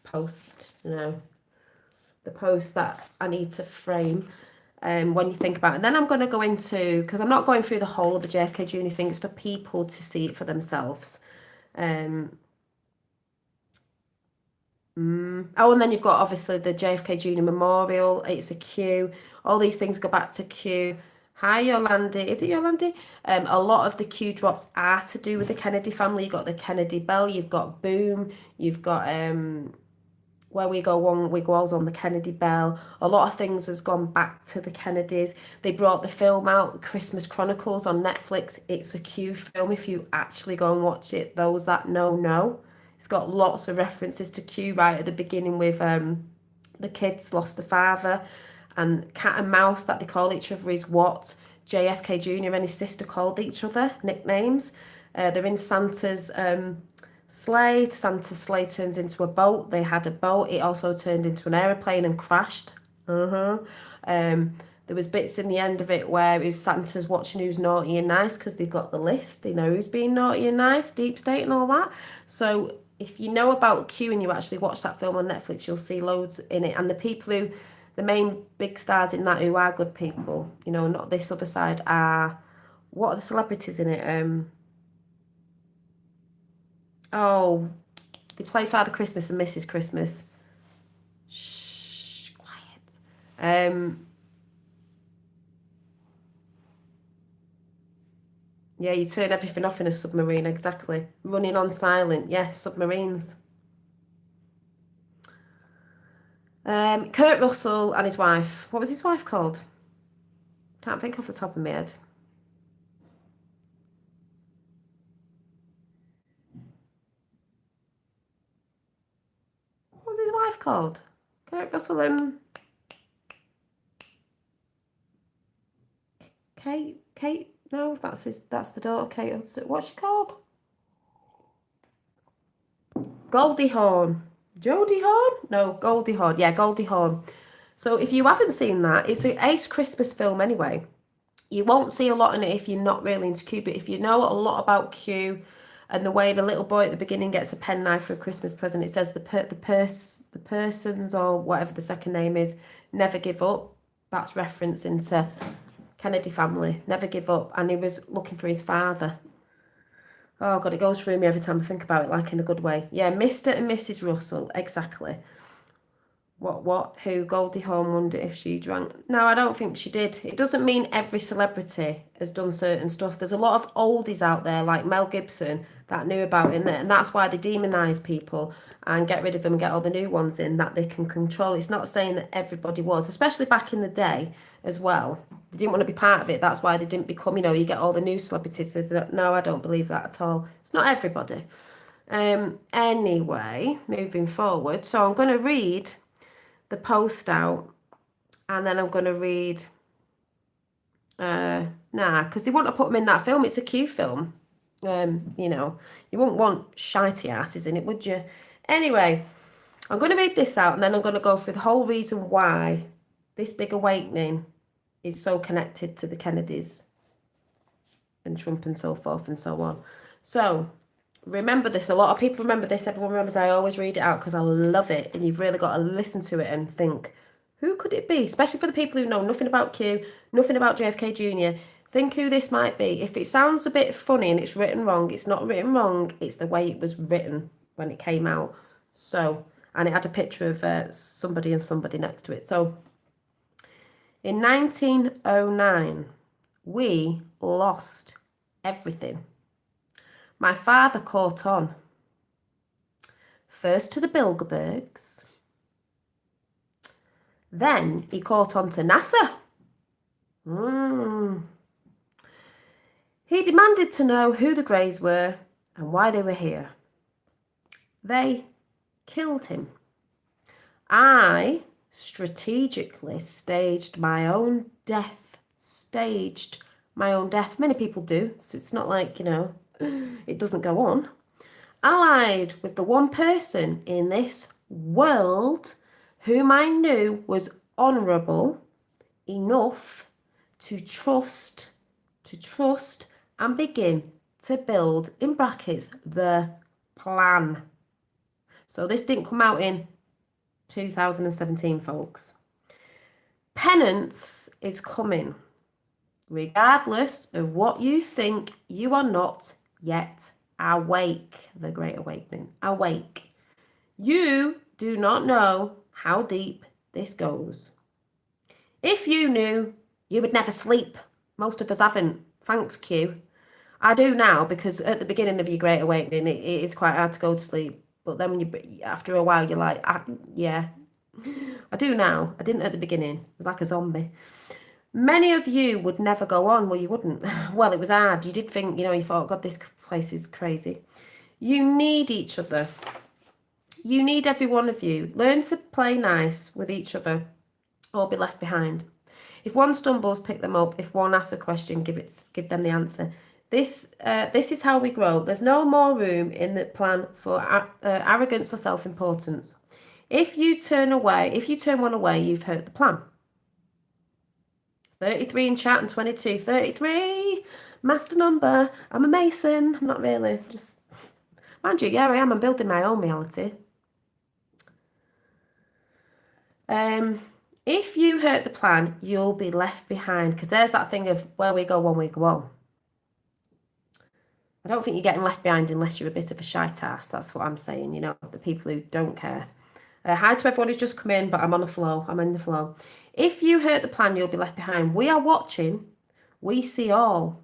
post, you know, the post that I need to frame when you think about it. And then I'm going to go into, because I'm not going through the whole of the JFK Jr. thing, it's for people to see it for themselves. Oh, and then you've got obviously the JFK Jr. Memorial. It's a queue. All these things go back to Q. Hi, Yolandi. Is it Yolandi? A lot of the Q drops are to do with the Kennedy family. You've got the Kennedy Bell. You've got Boom. You've got Where We Go One, We Go All's on the Kennedy Bell. A lot of things has gone back to the Kennedys. They brought the film out, Christmas Chronicles on Netflix. It's a Q film if you actually go and watch it. Those that know. It's got lots of references to Q right at the beginning with the kids lost the father, and cat and mouse that they call each other is what JFK Jr. and his sister called each other, nicknames. They're in Santa's sleigh. Santa's sleigh turns into a boat. They had a boat. It also turned into an aeroplane and crashed. There was bits in the end of it where it was Santa's watching who's naughty and nice because they've got the list. They know who's being naughty and nice, deep state and all that. So if you know about Q and you actually watch that film on Netflix, you'll see loads in it. And the main big stars in that who are good people, not this other side, what are the celebrities in it? They play Father Christmas and Mrs. Christmas. Shh, quiet. Yeah, you turn everything off in a submarine, exactly. Running on silent, yeah, submarines. Kurt Russell and his wife. What was his wife called? Can't think off the top of my head. What was his wife called? Kurt Russell Kate. No, that's the daughter, Kate Hudson. What's she called? Goldie Hawn. Jodie Hawn? No, Goldie Hawn. Yeah, Goldie Hawn. So if you haven't seen that, it's an Ace Christmas film anyway. You won't see a lot in it if you're not really into Q, but if you know a lot about Q and the way the little boy at the beginning gets a penknife for a Christmas present, it says the persons or whatever the second name is, never give up. That's reference into Kennedy family, never give up. And he was looking for his father. Oh God, it goes through me every time I think about it, like in a good way. Yeah, Mr. and Mrs. Russell, exactly. Who? Goldie Hawn wondered if she drank. No, I don't think she did. It doesn't mean every celebrity has done certain stuff. There's a lot of oldies out there, like Mel Gibson, that knew about it, and that's why they demonise people and get rid of them and get all the new ones in that they can control. It's not saying that everybody was, especially back in the day as well. They didn't want to be part of it. That's why they didn't become, you get all the new celebrities. No, I don't believe that at all. It's not everybody. Anyway, moving forward. So I'm going to read the post out, and then I'm going to read because they want to put them in that film. It's a Q film. You wouldn't want shitey asses in it, would you? Anyway, I'm going to read this out, and then I'm going to go through the whole reason why this big awakening is so connected to the Kennedys and Trump and so forth and so on. So remember this. A lot of people remember this. Everyone remembers. I always read it out because I love it, and you've really got to listen to it and think, who could it be? Especially for the people who know nothing about Q, nothing about JFK Jr. Think who this might be. If it sounds a bit funny and it's written wrong, it's not written wrong. It's the way it was written when it came out. So, and it had a picture of somebody and somebody next to it. So, in 1909, we lost everything. My father caught on. First to the Bilderbergs. Then he caught on to NASA. He demanded to know who the Greys were and why they were here. They killed him. I strategically staged my own death. Many people do, so it's not like, it doesn't go on. Allied with the one person in this world whom I knew was honourable enough to trust and begin to build, in brackets, the plan. So this didn't come out in 2017, folks. Penance is coming. Regardless of what you think, you are not yet awake. The Great Awakening. Awake. You do not know how deep this goes. If you knew, you would never sleep. Most of us haven't. Thanks, Q. I do now, because at the beginning of your Great Awakening, it is quite hard to go to sleep. But then after a while, you're like, yeah. I do now. I didn't at the beginning. I was like a zombie. Many of you would never go on. Well, you wouldn't. Well, it was hard. You did think, you thought, God, this place is crazy. You need each other. You need every one of you. Learn to play nice with each other or be left behind. If one stumbles, pick them up. If one asks a question, give them the answer. This is how we grow. There's no more room in the plan for arrogance or self-importance. If you turn one away, you've hurt the plan. 33 in chat and 22. 33, master number. I'm a Mason. I'm not really. Just, mind you, yeah, I am. I'm building my own reality. If you hurt the plan, you'll be left behind, because there's that thing of where we go, one we go on. I don't think you're getting left behind unless you're a bit of a shite ass. That's what I'm saying, the people who don't care. Hi to everyone who's just come in, but I'm on a flow. I'm in the flow. If you hurt the plan, you'll be left behind. We are watching. We see all.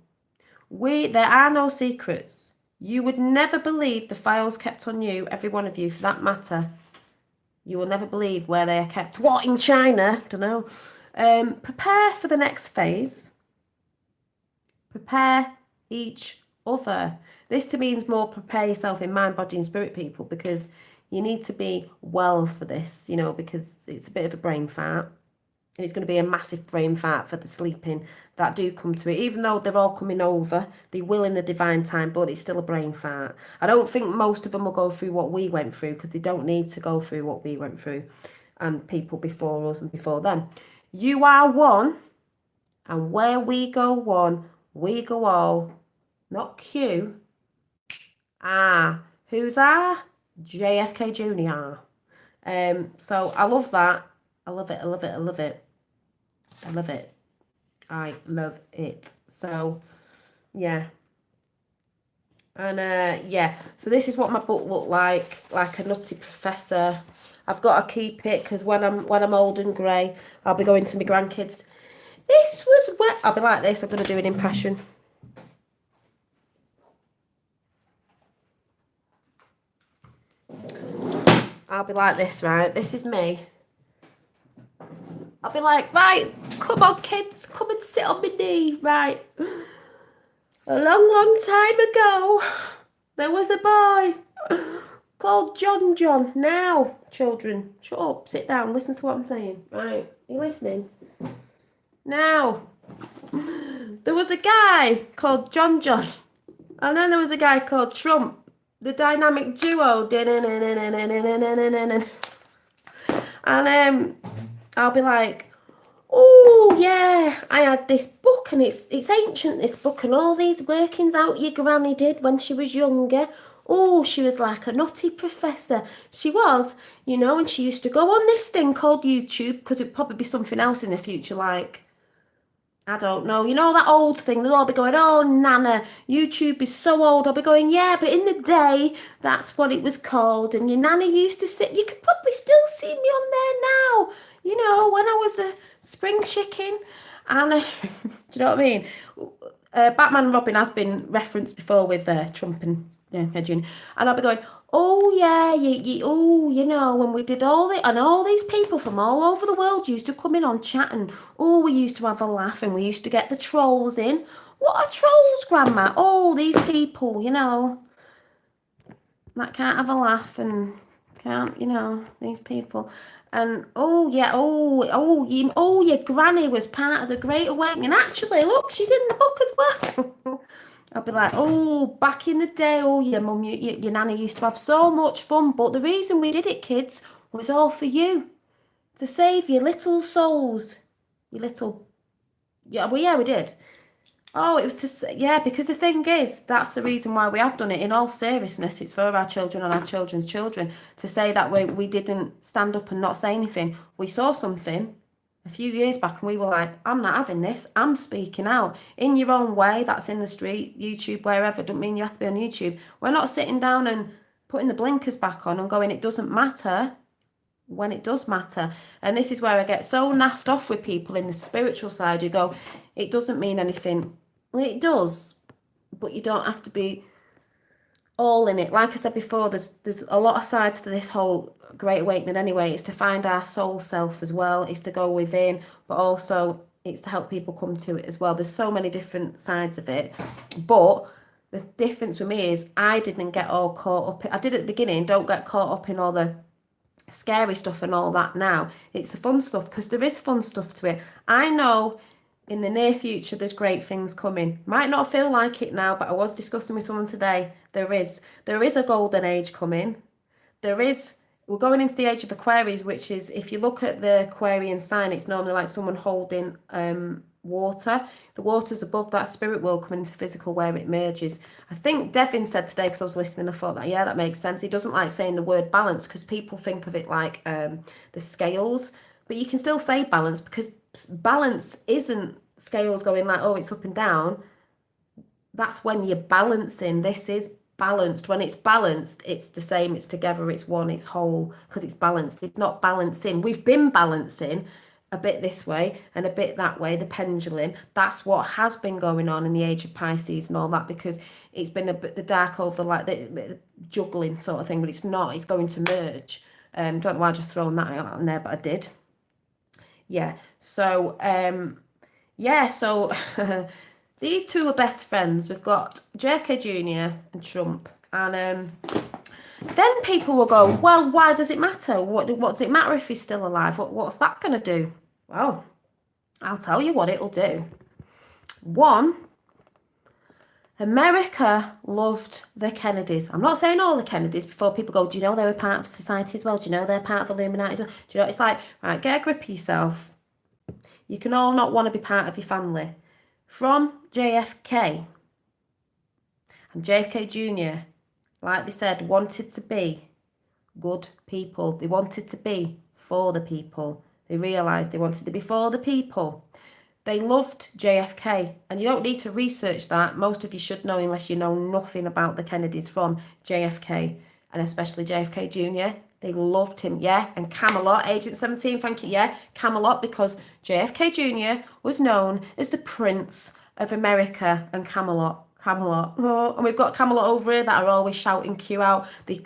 There are no secrets. You would never believe the files kept on you, every one of you, for that matter. You will never believe where they are kept. What, in China? Don't know. Prepare for the next phase. Prepare each other. This to me means more prepare yourself in mind, body and spirit, people, because you need to be well for this, because it's a bit of a brain fart. And it's going to be a massive brain fart for the sleeping that do come to it. Even though they're all coming over, they will in the divine time, but it's still a brain fart. I don't think most of them will go through what we went through, because they don't need to go through what we went through and people before us and before them. You are one, and where we go one, we go all. Not Q. Who's R? JFK Jr. So I love that. I love it. I love it. I love it. I love it. I love it. So, yeah. And, so this is what my book looked like a nutty professor. I've got to keep it, because when I'm old and grey, I'll be going to my grandkids. This was wet. I'll be like this. I'm going to do an impression. I'll be like this, right? This is me. I'll be like, right, come on, kids, come and sit on my knee, right? A long, long time ago, there was a boy called John. Now, children, shut up, sit down, listen to what I'm saying, right? Are you listening? Now, there was a guy called John, and then there was a guy called Trump. The dynamic duo. And I'll be like, oh yeah, I had this book, and it's ancient, this book, and all these workings out your granny did when she was younger. Oh, she was like a nutty professor. She was, and she used to go on this thing called YouTube, because it'd probably be something else in the future, like, I don't know, that old thing. They'll all be going, oh, Nana, YouTube is so old. I'll be going, yeah, but in the day, that's what it was called. And your Nana used to sit, you could probably still see me on there now, when I was a spring chicken. And, do you know what I mean? Batman Robin has been referenced before with Trump and Hedging. And I'll be going, oh yeah, when we did all these people from all over the world used to come in on chat, and we used to have a laugh, and we used to get the trolls in. What are trolls, Grandma? Oh, these people, that can't have a laugh and can't, these people. And your granny was part of the Great Awakening. Actually, look, she's in the book as well. I'll be like, back in the day, your mum, your nanny used to have so much fun, but the reason we did it, kids, was all for you. To save your little souls. We did. Oh, it was because the thing is, that's the reason why we have done it. In all seriousness, it's for our children and our children's children. To say that we didn't stand up and not say anything. We saw something a few years back, and we were like, I'm not having this. I'm speaking out in your own way. That's in the street, YouTube, wherever. Don't mean you have to be on YouTube. We're not sitting down and putting the blinkers back on and going, it doesn't matter. when it does matter. And this is where I get so naffed off with people in the spiritual side who go, it doesn't mean anything. Well, it does, but you don't have to be all in it. Like I said before, there's a lot of sides to this whole Great Awakening anyway. It's to find our soul self as well. It's to go within, but also it's to help people come to it as well. There's so many different sides of it. But the difference with me is I didn't get all caught up. I did at the beginning. Don't get caught up in all the scary stuff and all that now. It's the fun stuff, because there is fun stuff to it. I know in the near future there's great things coming. Might not feel like it now, but I was discussing with someone today. There is a golden age coming. We're going into the age of Aquarius, which is, if you look at the Aquarian sign, it's normally like someone holding water. The water's above that spirit world coming into physical where it merges. I think Devin said today, because I was listening, I thought that, yeah, that makes sense. He doesn't like saying the word balance because people think of it like the scales, but you can still say balance, because balance isn't scales going like, oh, it's up and down. That's when you're balancing. This is balanced. When it's balanced, it's the same, it's together, it's one, it's whole, because it's balanced. It's not balancing. We've been balancing a bit this way and a bit that way, the pendulum. That's what has been going on in the age of Pisces and all that, because it's been a bit the dark over, like the juggling sort of thing, but it's not. It's going to merge. Don't know why I just thrown that out on there, but I did. Yeah. So so these two are best friends. We've got JFK Jr. and Trump, and then people will go, well, why does it matter? What does it matter if he's still alive? What's that going to do? Well, I'll tell you what it'll do. One, America loved the Kennedys. I'm not saying all the Kennedys, before people go, do you know they were part of society as well? Do you know they're part of the Illuminati as well? Do you know, it's like, right, get a grip of yourself. You can all not want to be part of your family. From JFK and JFK Jr., like they said, wanted to be good people. They wanted to be for the people. They realised they wanted to be for the people. They loved JFK, and you don't need to research that. Most of you should know, unless you know nothing about the Kennedys from JFK, and especially JFK Jr. They loved him, yeah. And Camelot, Agent 17, thank you, yeah. Camelot, because JFK Jr. was known as the Prince of America and Camelot. Camelot. Oh, and we've got Camelot over here that are always shouting Q out. They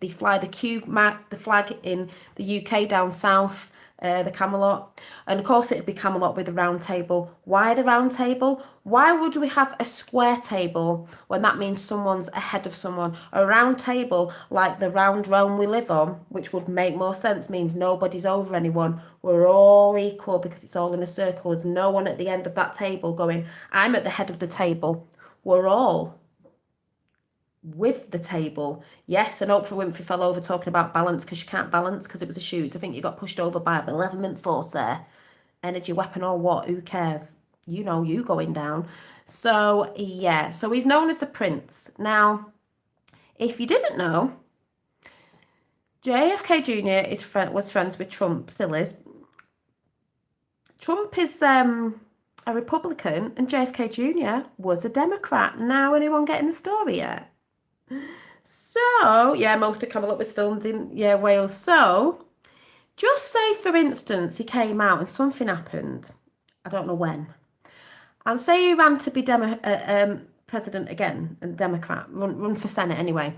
fly the flag in the UK down south, the Camelot. And of course it'd be Camelot with the round table. Why the round table? Why would we have a square table when that means someone's ahead of someone? A round table, like the round realm we live on, which would make more sense, means nobody's over anyone. We're all equal because it's all in a circle. There's no one at the end of that table going, I'm at the head of the table. We're all with the table. Yes, and Oprah Winfrey fell over talking about balance because you can't balance because it was a shoes. I think you got pushed over by a malevolent force there. Energy weapon or what, who cares? You know you going down. So, yeah, so he's known as the Prince. Now, if you didn't know, JFK Jr. was friends with Trump, still is. Trump is a Republican and JFK Jr. was a Democrat. Now, anyone getting the story yet? So, yeah, most of Camelot was filmed in, Wales. So, just say, for instance, he came out and something happened. I don't know when. And say he ran to be president again, and Democrat, run for Senate anyway.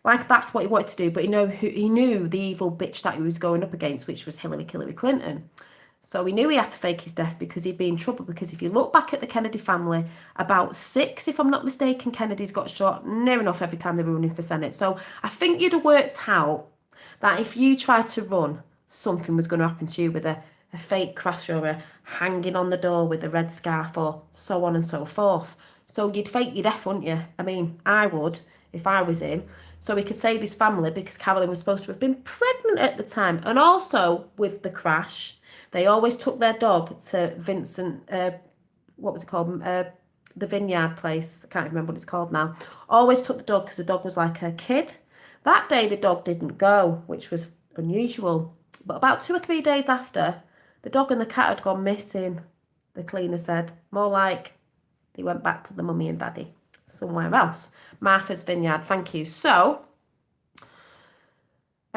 Like, that's what he wanted to do, but he knew the evil bitch that he was going up against, which was Hillary Clinton. So he knew he had to fake his death because he'd be in trouble. Because if you look back at the Kennedy family, about 6, if I'm not mistaken, Kennedys got shot near enough every time they were running for Senate. So I think you'd have worked out that if you tried to run, something was going to happen to you with a fake crash or a hanging on the door with a red scarf or so on and so forth. So you'd fake your death, wouldn't you? I mean, I would if I was him. So he could save his family because Carolyn was supposed to have been pregnant at the time. And also with the crash, they always took their dog to Vincent, what was it called? The Vineyard place. I can't remember what it's called now. Always took the dog because the dog was like a kid. That day the dog didn't go, which was unusual. But about 2 or 3 days after, the dog and the cat had gone missing, the cleaner said. More like they went back to the mummy and daddy somewhere else. Martha's Vineyard, thank you. So,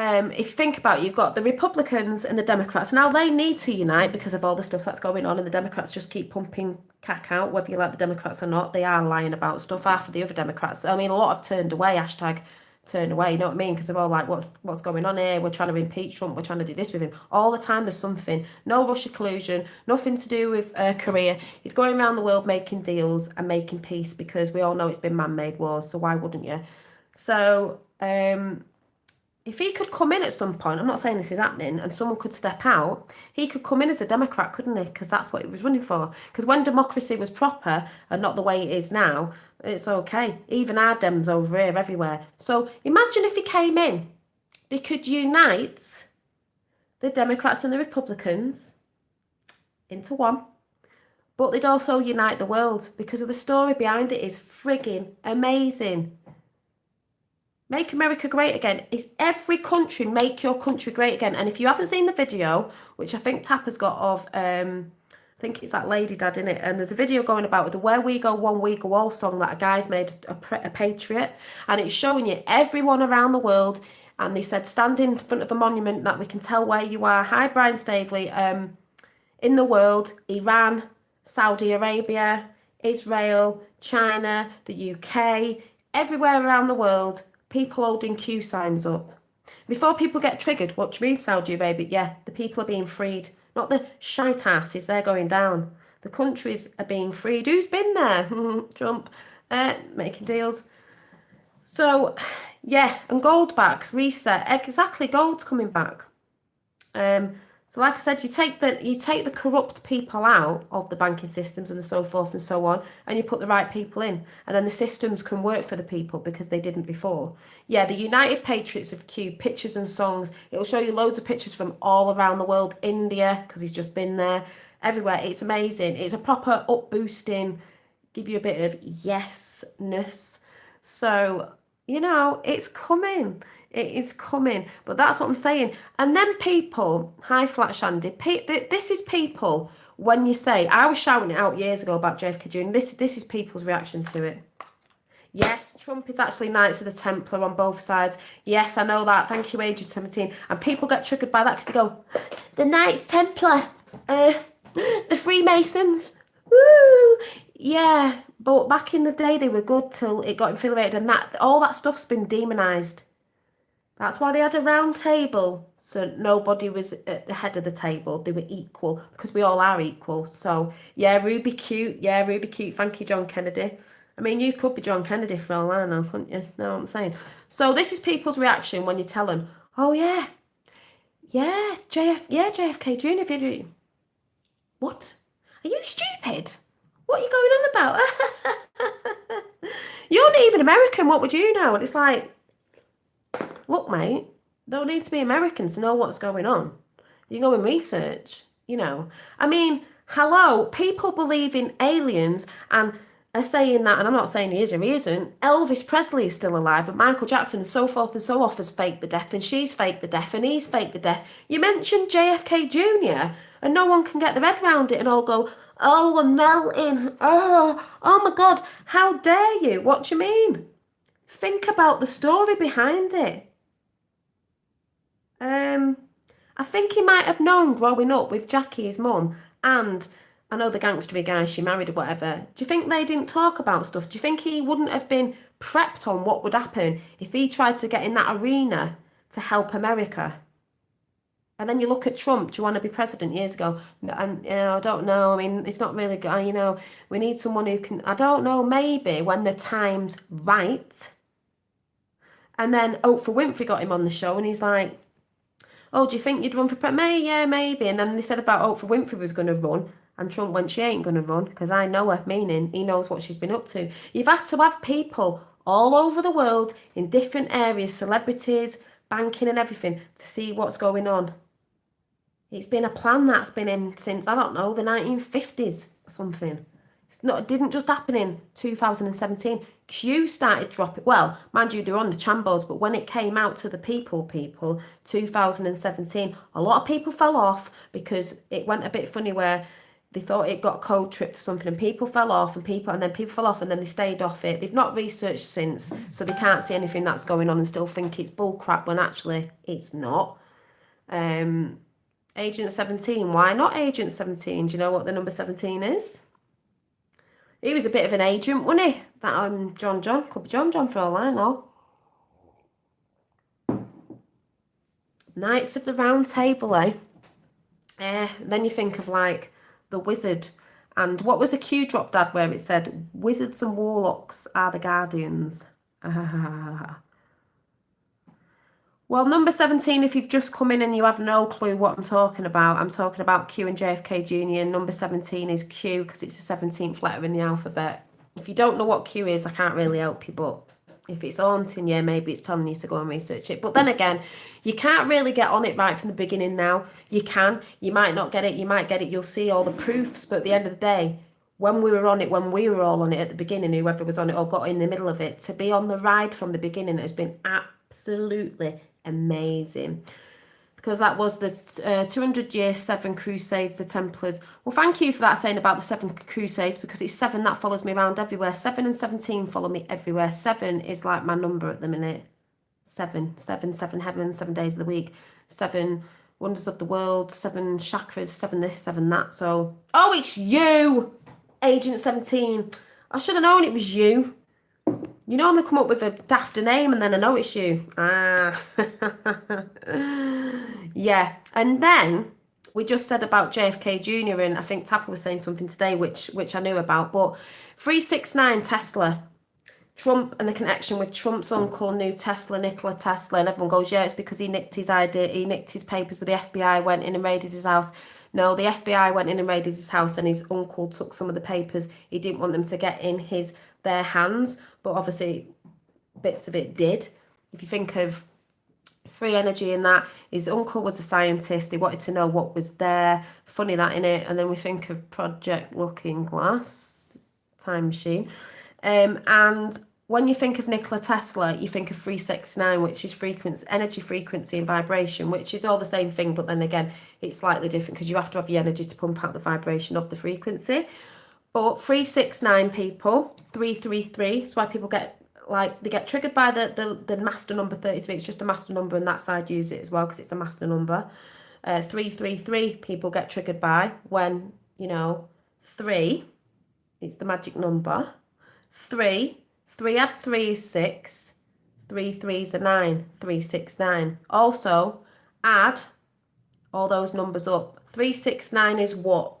if you think about it, you've got the Republicans and the Democrats. Now they need to unite because of all the stuff that's going on, and the Democrats just keep pumping cack out, whether you like the Democrats or not. They are lying about stuff. Half of the other Democrats, I mean, a lot have turned away. Hashtag turn away. You know what I mean? Because they're all like, what's going on here? We're trying to impeach Trump. We're trying to do this with him. All the time there's something. No Russia collusion. Nothing to do with Korea. He's going around the world making deals and making peace because we all know it's been man-made wars. So why wouldn't you? So if he could come in at some point, I'm not saying this is happening, and someone could step out, he could come in as a Democrat, couldn't he? Because that's what he was running for. Because when democracy was proper and not the way it is now, it's okay. Even our Dems over here, everywhere. So imagine if he came in. They could unite the Democrats and the Republicans into one. But they'd also unite the world because of the story behind it is frigging amazing. Make America great again. It's every country, make your country great again. And if you haven't seen the video, which I think Tapper's got of, I think it's that Lady Dad in it, and there's a video going about with the Where We Go One We Go All song that a guy's made a patriot, and it's showing you everyone around the world, and they said stand in front of a monument that we can tell where you are. Hi Brian Stavely. In the world, Iran, Saudi Arabia, Israel, China, the UK, everywhere around the world, people holding Q signs up. Before people get triggered, what do you mean Saudi Arabia? Yeah, the people are being freed. Not the shite asses, they're going down. The countries are being freed. Who's been there? Trump, making deals. So, yeah, and gold back, reset. Exactly, gold's coming back. So like I said, you take the corrupt people out of the banking systems and so forth and so on, and you put the right people in, and then the systems can work for the people because they didn't before. Yeah, the United Patriots of Q, pictures and songs. It'll show you loads of pictures from all around the world. India, because he's just been there. Everywhere. It's amazing. It's a proper up boosting, give you a bit of yes-ness. So, it's coming. It is coming. But that's what I'm saying. And then people, hi Flat Shandy, this is people, when you say, I was shouting it out years ago about JFK Jr., this is people's reaction to it. Yes, Trump is actually Knights of the Templar on both sides. Yes, I know that. Thank you, Agent 17. And people get triggered by that because they go, the Knights Templar, the Freemasons, woo! Yeah, but back in the day they were good till it got infiltrated, and all that stuff's been demonised. That's why they had a round table, so nobody was at the head of the table. They were equal, because we all are equal. So, yeah, Ruby cute. Yeah, Ruby cute. Thank you, John Kennedy. I mean, you could be John Kennedy for all I know, couldn't you? Know what I'm saying? So this is people's reaction when you tell them, oh, yeah, JFK Jr. video. What? Are you stupid? What are you going on about? You're not even American. What would you know? And it's like, look, mate, don't need to be American to know what's going on. You go and research, I mean, hello, people believe in aliens and are saying that, and I'm not saying he is or he isn't. Elvis Presley is still alive, and Michael Jackson and so forth and so on has faked the death, and she's faked the death, and he's faked the death. You mentioned JFK Jr., and no one can get their head around it and all go, oh, we're melting. Oh my God, how dare you? What do you mean? Think about the story behind it. I think he might have known growing up with Jackie, his mum, and I know the gangstery guy she married or whatever. Do you think they didn't talk about stuff? Do you think he wouldn't have been prepped on what would happen if he tried to get in that arena to help America? And then you look at Trump, do you want to be president years ago? And, I don't know. I mean, it's not really good. We need someone who can, I don't know, maybe when the time's right. And then Oprah Winfrey got him on the show and he's like, oh, do you think you'd run for president? Yeah, maybe. And then they said about Oprah Winfrey was going to run. And Trump went, she ain't going to run because I know her, meaning he knows what she's been up to. You've had to have people all over the world in different areas, celebrities, banking and everything, to see what's going on. It's been a plan that's been in since, I don't know, the 1950s or something. It didn't just happen in 2017. Q started dropping. Well, mind you, they were on the Chambos, but when it came out to the people, 2017, a lot of people fell off because it went a bit funny where they thought it got code tripped or something, and people fell off, and then people fell off, and then they stayed off it. They've not researched since, so they can't see anything that's going on and still think it's bull crap when actually it's not. Agent 17. Why not Agent 17? Do you know what the number 17 is? He was a bit of an agent, wasn't he? That John. Could be John for all I know. Knights of the Round Table, eh? Then you think of like the Wizard. And what was a Q drop, Dad, where it said, wizards and warlocks are the guardians. Well, number 17, if you've just come in and you have no clue what I'm talking about Q and JFK Jr. Number 17 is Q because it's the 17th letter in the alphabet. If you don't know what Q is, I can't really help you, but if it's haunting you, maybe it's telling you to go and research it. But then again, you can't really get on it right from the beginning now. You can. You might not get it. You might get it. You'll see all the proofs. But at the end of the day, when we were all on it at the beginning, whoever was on it or got in the middle of it, to be on the ride from the beginning has been absolutely amazing. Because that was the 200-year 7 Crusades, the Templars. Well, thank you for that saying about the 7 Crusades, because it's 7 that follows me around everywhere. 7 and 17 follow me everywhere. 7 is like my number at the minute. 7 heavens, 7 days of the week. 7 wonders of the world, 7 chakras, 7 this, 7 that. So, oh, it's you, Agent 17. I should have known it was you. You normally come up with a dafter name and then I know it's you. Yeah. And then we just said about JFK Jr. and I think Tapper was saying something today which I knew about. But 369 Tesla, Trump and the connection with Trump's uncle knew Tesla, Nikola Tesla, and everyone goes, yeah, it's because he nicked his idea, he nicked his papers, but the FBI went in and raided his house. No, the FBI went in and raided his house and his uncle took some of the papers. He didn't want them to get in their hands, but obviously bits of it did. If you think of free energy in that, his uncle was a scientist. They wanted to know what was there. Funny that, innit? And then we think of Project Looking Glass, time machine. And when you think of Nikola Tesla, you think of 369, which is energy, frequency, and vibration, which is all the same thing, but then again, it's slightly different because you have to have the energy to pump out the vibration of the frequency. But 369 people, 333, that's why people get triggered by the master number 33. It's just a master number, and that side use it as well because it's a master number. 333 people get triggered by when, 3, it's the magic number. 3 add 3 is 6, 3 3s are 9, 369. Also, add all those numbers up. 369 is what?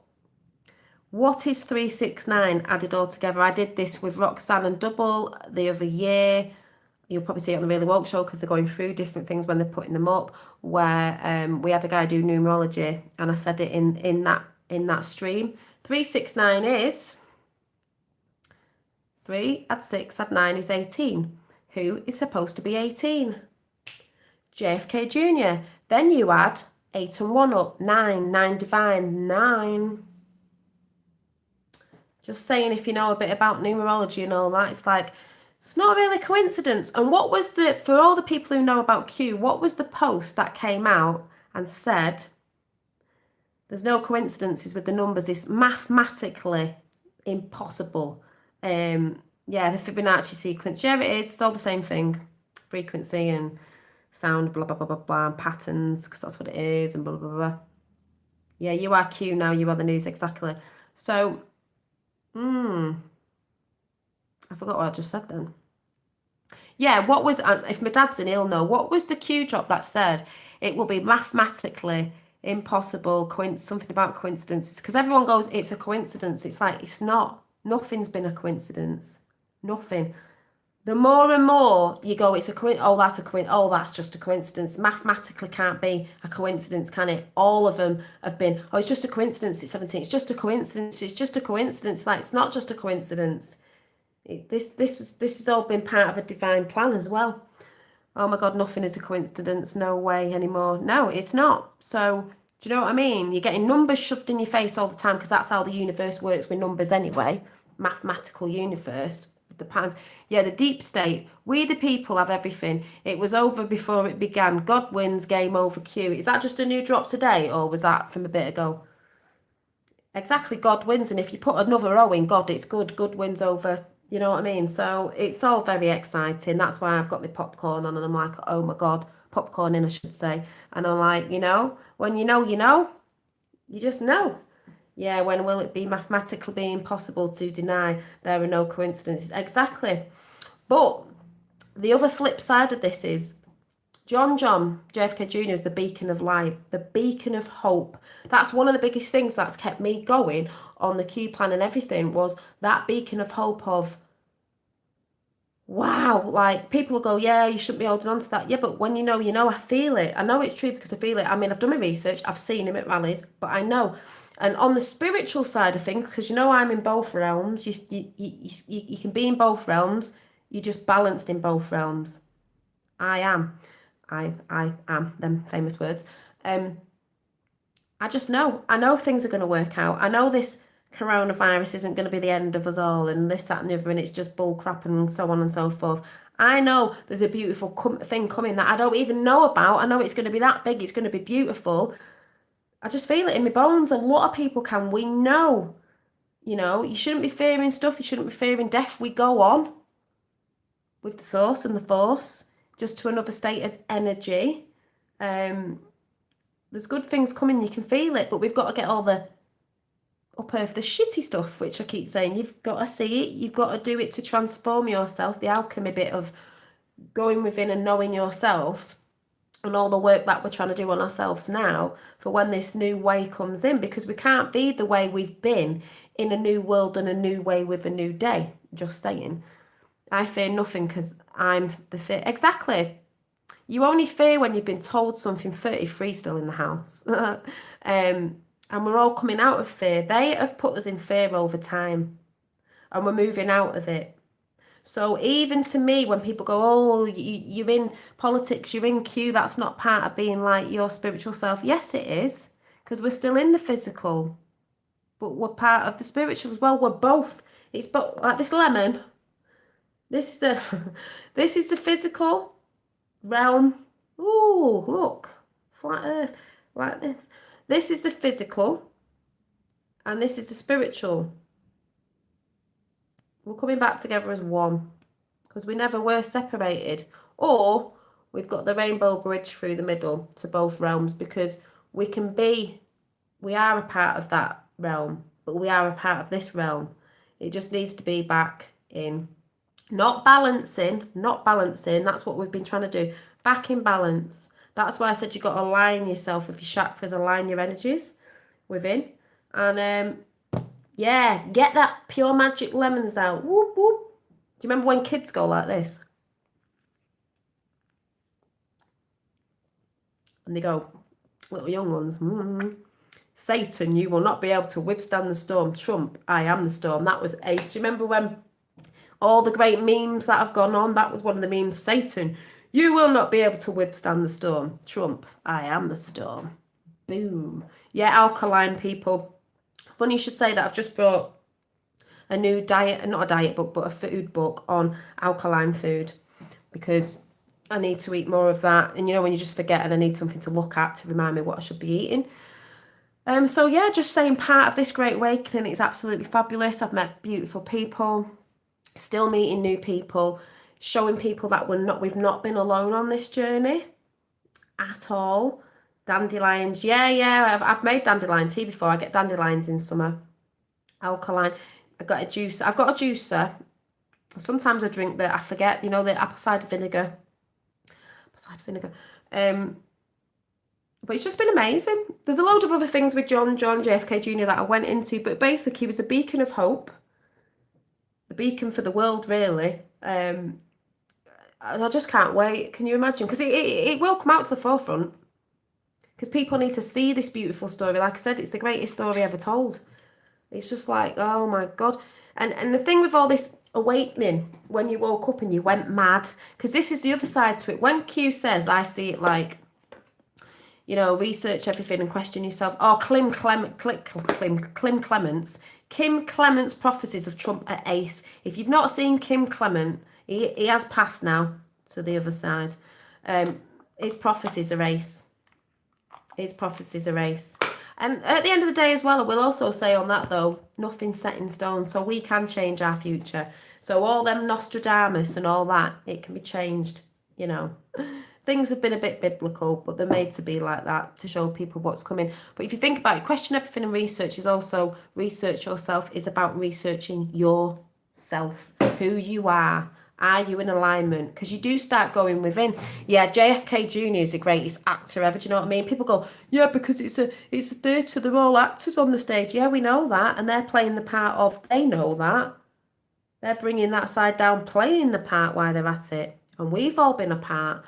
What is 369 added all together? I did this with Roxanne and Double the other year. You'll probably see it on the Really Woke show because they're going through different things when they're putting them up, where we had a guy do numerology and I said it in that stream. 369 is 3 add 6 add 9 is 18. Who is supposed to be 18? JFK Jr. Then you add 8 and 1 up, 9, 9 divine, 9. Just saying, if you know a bit about numerology and all that, it's not really a coincidence. And what was for all the people who know about Q, what was the post that came out and said, there's no coincidences with the numbers, it's mathematically impossible. The Fibonacci sequence, yeah, it is, it's all the same thing. Frequency and sound, blah, blah, blah, blah, blah, and patterns, because that's what it is, and blah, blah, blah. Yeah, you are Q now, you are the news, exactly. So, I forgot what I just said then. Yeah, what was, if my dad's in, he'll know, what was the Q drop that said it will be mathematically impossible, something about coincidences? Because everyone goes, it's a coincidence. It's like, it's not. Nothing's been a coincidence. Nothing. The more and more you go, it's a that's just a coincidence. Mathematically can't be a coincidence, can it? All of them have been, it's just a coincidence, it's 17, it's just a coincidence, it's just a coincidence. Like, it's not just a coincidence. This has all been part of a divine plan as well. Oh my God, nothing is a coincidence, no way anymore. No, it's not. So, do you know what I mean? You're getting numbers shoved in your face all the time because that's how the universe works with numbers anyway. Mathematical universe. The patterns. Yeah, the deep state. We the people have everything. It was over before it began. God wins, game over, Q. Is that just a new drop today or was that from a bit ago? exactly, God wins. And if you put another O in God, it's good. Good wins over, you know what I mean? So it's all very exciting. That's why I've got my popcorn on and I'm like, oh my God, popcorn in, I should say. And I'm like, when you know, you just know. Yeah, when will it be mathematically be impossible to deny there are no coincidences? Exactly. But the other flip side of this is John JFK Jr. is the beacon of light, the beacon of hope. That's one of the biggest things that's kept me going on the Q plan and everything, was that beacon of hope of, wow, like people will go, yeah, you shouldn't be holding on to that. Yeah, but when you know, I feel it. I know it's true because I feel it. I mean, I've done my research, I've seen him at rallies, but I know. And on the spiritual side of things, because I'm in both realms, you can be in both realms, you're just balanced in both realms. I am. I am, them famous words. I just know. I know things are going to work out. I know this coronavirus isn't going to be the end of us all and this, that and the other, and it's just bull crap and so on and so forth. I know there's a beautiful thing coming that I don't even know about. I know it's going to be that big. It's going to be beautiful. I just feel it in my bones. A lot of people can. We know. You shouldn't be fearing stuff. You shouldn't be fearing death. We go on with the source and the force, just to another state of energy. There's good things coming, you can feel it, but we've got to get all the up earth, the shitty stuff, which I keep saying. You've got to see it, you've got to do it to transform yourself, the alchemy bit of going within and knowing yourself, and all the work that we're trying to do on ourselves now for when this new way comes in, because we can't be the way we've been in a new world and a new way with a new day. Just saying. I fear nothing because I'm the fear. Exactly. You only fear when you've been told something. 33 still in the house. And we're all coming out of fear. They have put us in fear over time. And we're moving out of it. So even to me, when people go, oh, you're in politics, you're in Q, that's not part of being like your spiritual self. Yes, it is. Because we're still in the physical. But we're part of the spiritual as well. We're both. It's both, like this lemon. This is the this is the physical realm. Ooh, look. Flat earth. Like this. This is the physical. And this is the spiritual. We're coming back together as one. Because we never were separated. Or we've got the rainbow bridge through the middle to both realms. Because we are a part of that realm. But we are a part of this realm. It just needs to be back in. Not balancing, that's what we've been trying to do. Back in balance. That's why I said you've got to align yourself with your chakras, align your energies within. And yeah, get that pure magic lemons out. Whoop, whoop. Do you remember when kids go like this? And they go, little young ones, Satan, you will not be able to withstand the storm. Trump, I am the storm. That was ace. Do you remember when all the great memes that have gone on? That was one of the memes. Satan, you will not be able to withstand the storm. Trump, I am the storm. Boom. Yeah, alkaline people. Funny you should say that. I've just brought a new diet, not a diet book, but a food book on alkaline food, because I need to eat more of that. And when you just forget, and I need something to look at to remind me what I should be eating. So yeah, just saying, part of this great awakening, it's absolutely fabulous. I've met beautiful people, still meeting new people, showing people that we've not been alone on this journey at all. Dandelions, yeah, I've made dandelion tea before. I get dandelions in summer. Alkaline. I've got a juicer. Sometimes I drink I forget, the apple cider vinegar. But it's just been amazing. There's a load of other things with John JFK Jr. that I went into, but basically he was a beacon of hope. The beacon for the world, really. I just can't wait. Can you imagine? Because it will come out to the forefront. Because people need to see this beautiful story. Like I said, it's the greatest story ever told. It's just like, oh my God. And the thing with all this awakening, when you woke up and you went mad, because this is the other side to it. When Q says, I see it like, research everything and question yourself. Oh, Kim Clement's prophecies of Trump are ace. If you've not seen Kim Clement, he has passed now to the other side. His prophecies are ace. And at the end of the day as well, I will also say on that though, nothing's set in stone, so we can change our future. So all them Nostradamus and all that, it can be changed, you know. Things have been a bit biblical, but they're made to be like that to show people what's coming. But if you think about it, question everything and research is also research yourself, is about researching yourself, who you are. Are you in alignment? Because you do start going within. Yeah, JFK Jr. is the greatest actor ever. Do you know what I mean? People go, yeah, because it's a theatre. They're all actors on the stage. Yeah, we know that, and they're playing the part of. They know that. They're bringing that side down, playing the part while they're at it, and we've all been a part.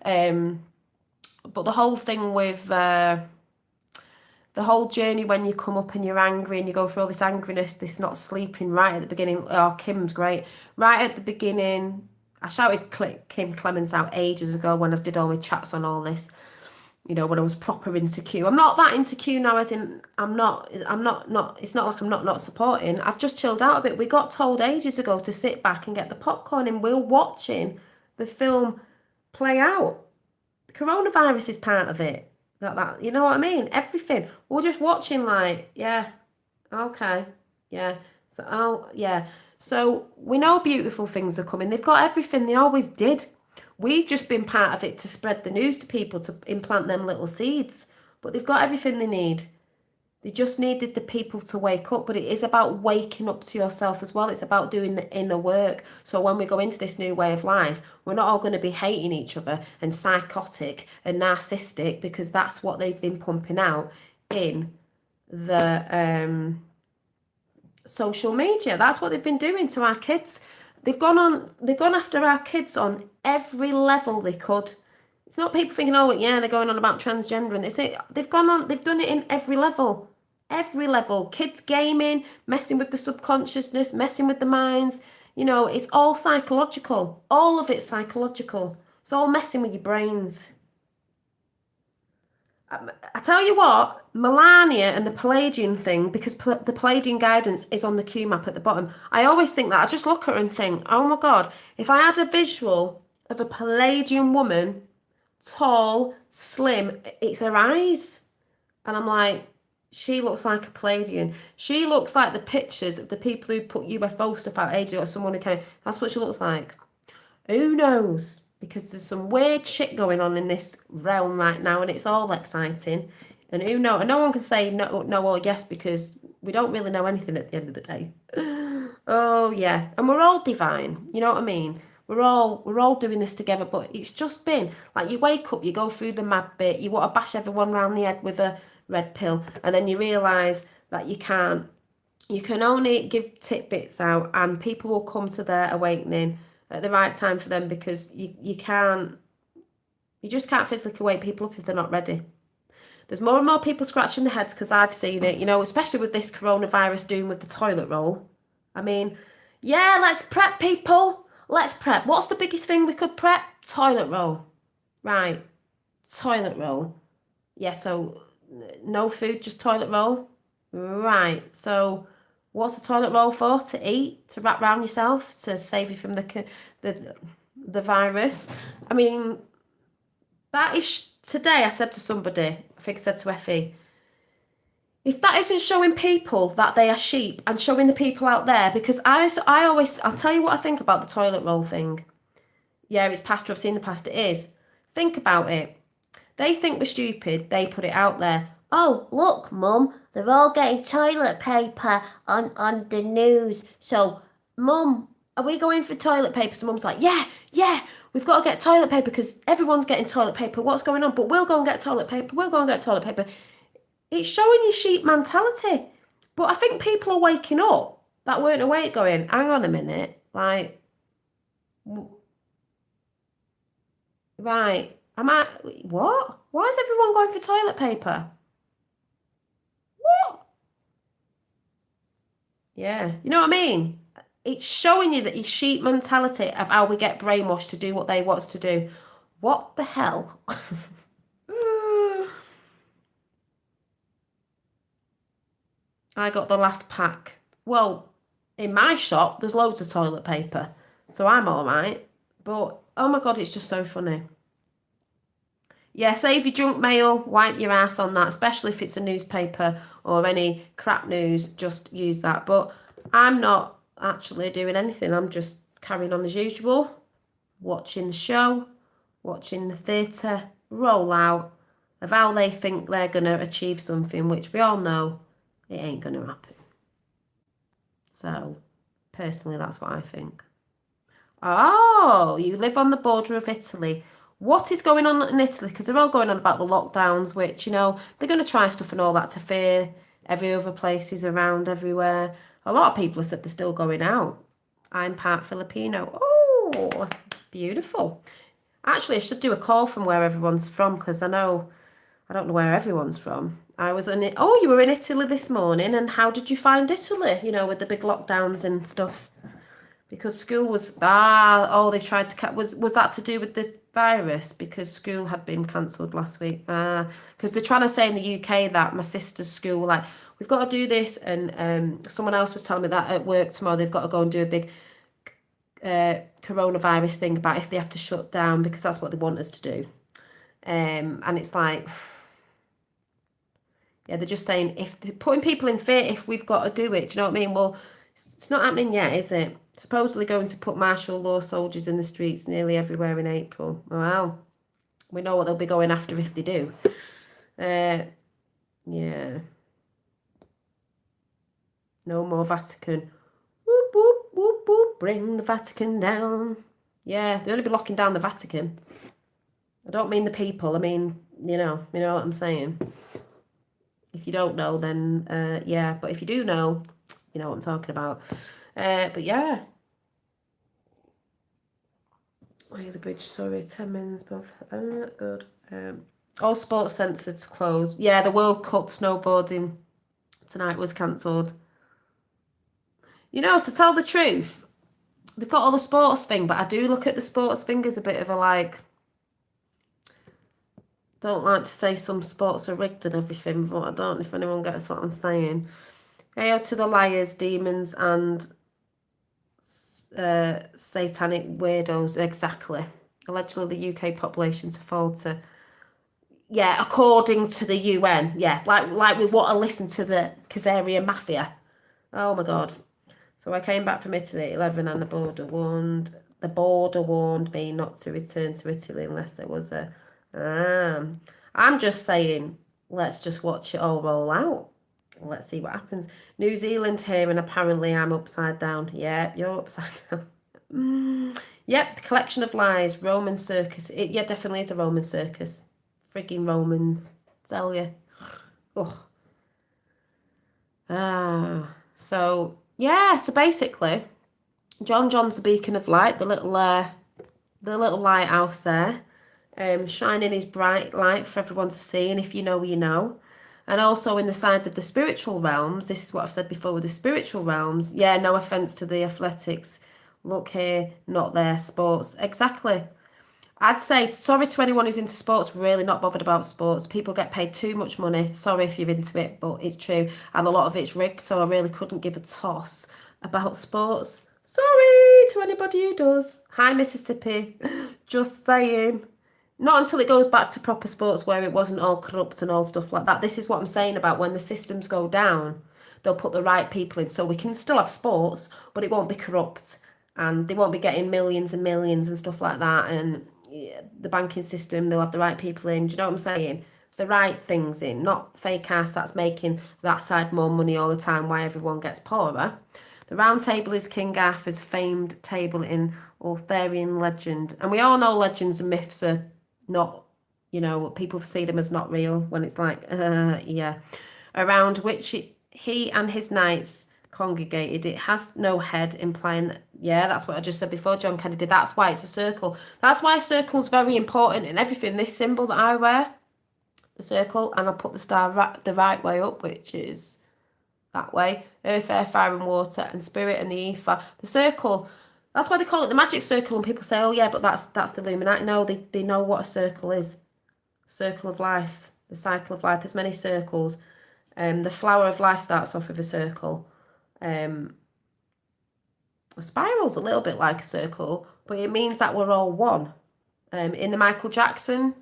But the whole thing with the whole journey when you come up and you're angry and you go through all this angriness, this not sleeping right at the beginning. Oh, Kim's great. Right at the beginning, I shouted Kim Clements out ages ago when I did all my chats on all this. You know, when I was proper insecure. I'm not that insecure now, as in I'm not, it's not like I'm not supporting. I've just chilled out a bit. We got told ages ago to sit back and get the popcorn and we're watching the film play out. The coronavirus is part of it. That you know what I mean? Everything. We're just watching like, yeah, okay, yeah. So, oh, yeah. So we know beautiful things are coming. They've got everything. They always did. We've just been part of it to spread the news to people, to implant them little seeds. But they've got everything they need. They just needed the people to wake up. But it is about waking up to yourself as well. It's about doing the inner work. So when we go into this new way of life, we're not all going to be hating each other and psychotic and narcissistic, because that's what they've been pumping out in the social media. That's what they've been doing to our kids. They've gone after our kids on every level they could. It's not people thinking, oh yeah, they're going on about transgender and they've done it in every level. Every level. Kids gaming, messing with the subconsciousness, messing with the minds. You know, it's all psychological. All of it's psychological. It's all messing with your brains. I tell you what, Melania and the Palladian thing, because the Palladian guidance is on the Q map at the bottom. I always think that. I just look at her and think, oh my God, if I had a visual of a Palladian woman, tall, slim, it's her eyes. And I'm like, she looks like a Palladian. She looks like the pictures of the people who put UFO stuff out ages ago, or someone who came. That's what she looks like. Who knows? Because there's some weird shit going on in this realm right now, and it's all exciting. And who knows? And no one can say no or yes, because we don't really know anything at the end of the day. Oh yeah, and we're all divine. You know what I mean? We're all doing this together. But it's just been like, you wake up, you go through the mad bit, you want to bash everyone round the head with a red pill, and then you realise that you can't. You can only give tidbits out, and people will come to their awakening at the right time for them, because you just can't physically wake people up if they're not ready. There's more and more people scratching their heads, because I've seen it, you know, especially with this coronavirus doing with the toilet roll. I mean, yeah, let's prep, people. Let's prep. What's the biggest thing we could prep? Toilet roll. Right. Toilet roll. Yeah, so no food, just toilet roll. Right. So what's a toilet roll for? To eat, to wrap around yourself, to save you from the virus. I mean, that is today. I said to somebody, I think I said to Effie, if that isn't showing people that they are sheep and showing the people out there, because I'll tell you what I think about the toilet roll thing. Yeah, it's pasta. I've seen the pasta. It is. Think about it. They think we're stupid. They put it out there. Oh, look, Mum, they're all getting toilet paper on the news. So, Mum, are we going for toilet paper? So Mum's like, yeah, we've got to get toilet paper because everyone's getting toilet paper. What's going on? But we'll go and get toilet paper. We'll go and get toilet paper. It's showing you sheep mentality. But I think people are waking up that weren't awake going, hang on a minute, like, right, what? Why is everyone going for toilet paper? What? Yeah, you know what I mean? It's showing you that your sheep mentality of how we get brainwashed to do what they want us to do. What the hell? I got the last pack. Well, in my shop, there's loads of toilet paper, so I'm all right. But, oh my God, it's just so funny. Yeah, save your junk mail, wipe your ass on that, especially if it's a newspaper or any crap news, just use that. But I'm not actually doing anything. I'm just carrying on as usual, watching the show, watching the theatre roll out of how they think they're going to achieve something, which we all know it ain't going to happen. So, personally, that's what I think. Oh, you live on the border of Italy. What is going on in Italy? Because they're all going on about the lockdowns, which, they're going to try stuff and all that to fear every other places around everywhere. A lot of people have said they're still going out. I'm part Filipino. Oh, beautiful. Actually, I should do a call from where everyone's from because I don't know where everyone's from. I was in it. Oh, you were in Italy this morning, and how did you find Italy? With the big lockdowns and stuff. Because school was they've tried to was that to do with the virus because school had been cancelled last week. Because they're trying to say in the UK that my sister's school were like, we've got to do this, and someone else was telling me that at work tomorrow they've got to go and do a big coronavirus thing about if they have to shut down because that's what they want us to do. And it's like, yeah, they're just saying if they're putting people in fear if we've got to do it. Do you know what I mean? Well, it's not happening yet, is it? Supposedly going to put martial law soldiers in the streets nearly everywhere in April. Well, we know what they'll be going after if they do. Yeah. No more Vatican. Whoop, whoop, whoop, whoop. Bring the Vatican down. Yeah, they'll only be locking down the Vatican. I don't mean the people. I mean, you know what I'm saying. If you don't know, then yeah. But if you do know, you know what I'm talking about. But yeah. Way the bridge, sorry, 10 minutes above. Good. All sports centres closed. Yeah, the World Cup snowboarding tonight was cancelled. To tell the truth, they've got all the sports thing, but I do look at the sports thing as a bit of a like. Don't like to say some sports are rigged and everything, but I don't know if anyone gets what I'm saying. Hey to the liars, demons, and satanic weirdos. Exactly. Allegedly, the UK population to fall to. Yeah, according to the UN. Yeah, like we want to listen to the Khazarian mafia. Oh my God. So I came back from Italy at 11 and the border warned me not to return to Italy unless there was a I'm just saying, let's just watch it all roll out. Let's see what happens. New Zealand here, and apparently I'm upside down. Yeah, you're upside down. Yep, the collection of lies, Roman circus. It definitely is a Roman circus. Frigging Romans, tell you. Oh. So yeah, so basically, John's the beacon of light, the little lighthouse there, shining his bright light for everyone to see, and if you know, you know. And also in the sides of the spiritual realms, this is what I've said before with the spiritual realms. Yeah, no offense to the athletics. Look here, not there, sports. Exactly. I'd say sorry to anyone who's into sports, really not bothered about sports. People get paid too much money. Sorry if you're into it, but it's true. And a lot of it's rigged, so I really couldn't give a toss about sports. Sorry to anybody who does. Hi, Mississippi. Just saying. Not until it goes back to proper sports where it wasn't all corrupt and all stuff like that. This is what I'm saying about when the systems go down, they'll put the right people in. So we can still have sports, but it won't be corrupt. And they won't be getting millions and millions and stuff like that. And yeah, the banking system, they'll have the right people in. Do you know what I'm saying? The right things in, not fake ass that's making that side more money all the time while everyone gets poorer. The round table is King Arthur's famed table in Arthurian legend. And we all know legends and myths are not, people see them as not real when it's like, yeah. Around which he and his knights congregated. It has no head, implying that, yeah, that's what I just said before, John Kennedy. That's why it's a circle. That's why a circle's very important in everything. This symbol that I wear, the circle, and I'll put the star the right way up, which is that way. Earth, air, fire and water, and spirit and the ether. The circle, that's why they call it the magic circle, and people say, oh yeah, but that's the Illuminati. No, they know what a circle is. Circle of life, the cycle of life. There's many circles. The flower of life starts off with a circle. A spiral's a little bit like a circle, but it means that we're all one. In the Michael Jackson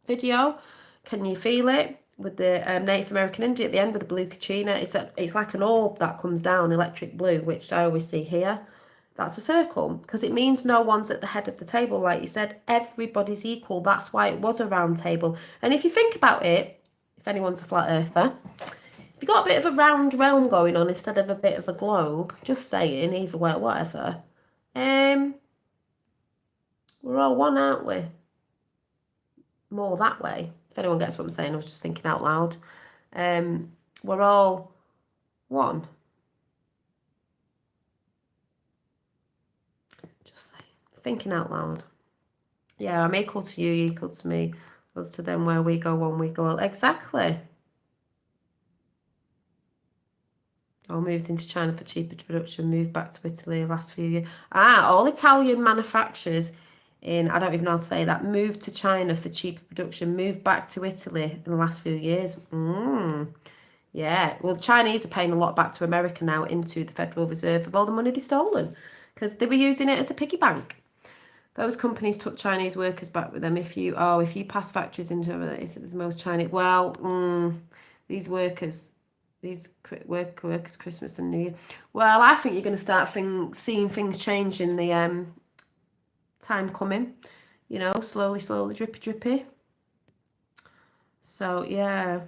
video. Can you feel it? With the Native American Indian at the end with the blue kachina. It's like an orb that comes down, electric blue, which I always see here. That's a circle because it means no one's at the head of the table. Like you said, everybody's equal. That's why it was a round table. And if you think about it, if anyone's a flat earther, if you've got a bit of a round realm going on instead of a bit of a globe, just saying, either way, whatever, we're all one, aren't we? More that way. If anyone gets what I'm saying, I was just thinking out loud. We're all one. Just saying. Thinking out loud. Yeah, I'm equal to you, equal to me, us to them, where we go, one we go all. Exactly. All moved into China for cheaper production, moved back to Italy last few years. All Italian manufacturers I don't even know how to say that, moved to China for cheaper production, moved back to Italy in the last few years. Yeah, well, the Chinese are paying a lot back to America now into the Federal Reserve of all the money they've stolen because they were using it as a piggy bank. Those companies took Chinese workers back with them. If you pass factories into the most Chinese, these workers, workers, Christmas and New Year. Well, I think you're going to start seeing things change in the time coming, slowly, drippy, drippy. So, yeah.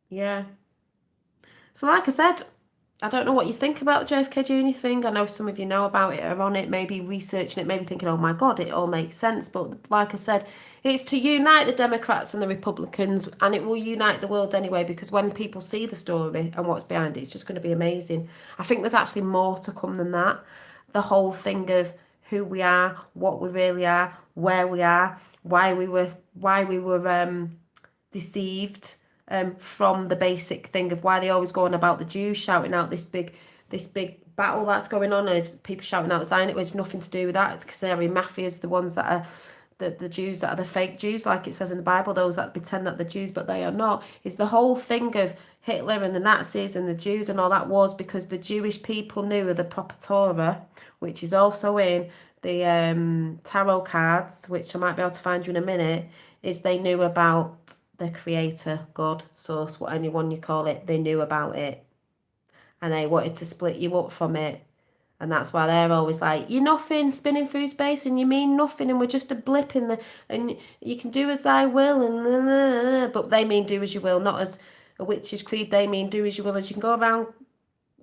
Yeah. So, like I said, I don't know what you think about the JFK Jr. thing. I know some of you know about it, are on it, maybe researching it, maybe thinking, oh my God, it all makes sense. But like I said, it's to unite the Democrats and the Republicans, and it will unite the world anyway, because when people see the story and what's behind it, it's just going to be amazing. I think there's actually more to come than that. The whole thing of who we are, what we really are, where we are, why we were deceived from the basic thing of why they always go on about the Jews shouting out this big battle that's going on, and people shouting out Zion. It was nothing to do with that. It's because they're mafias, the ones that are the Jews that are the fake Jews, like it says in the Bible, those that pretend that they're Jews but they are not. Is the whole thing of Hitler and the Nazis and the Jews and all that was because the Jewish people knew of the proper Torah, which is also in the tarot cards, which I might be able to find you in a minute, is they knew about the creator, God, source, whatever you call it. They knew about it and they wanted to split you up from it. And that's why they're always like, you're nothing, spinning through space, and you mean nothing, and we're just a blip in the, and you can do as thy will, and but they mean do as you will, not as a witch's creed. They mean do as you will, as you can go around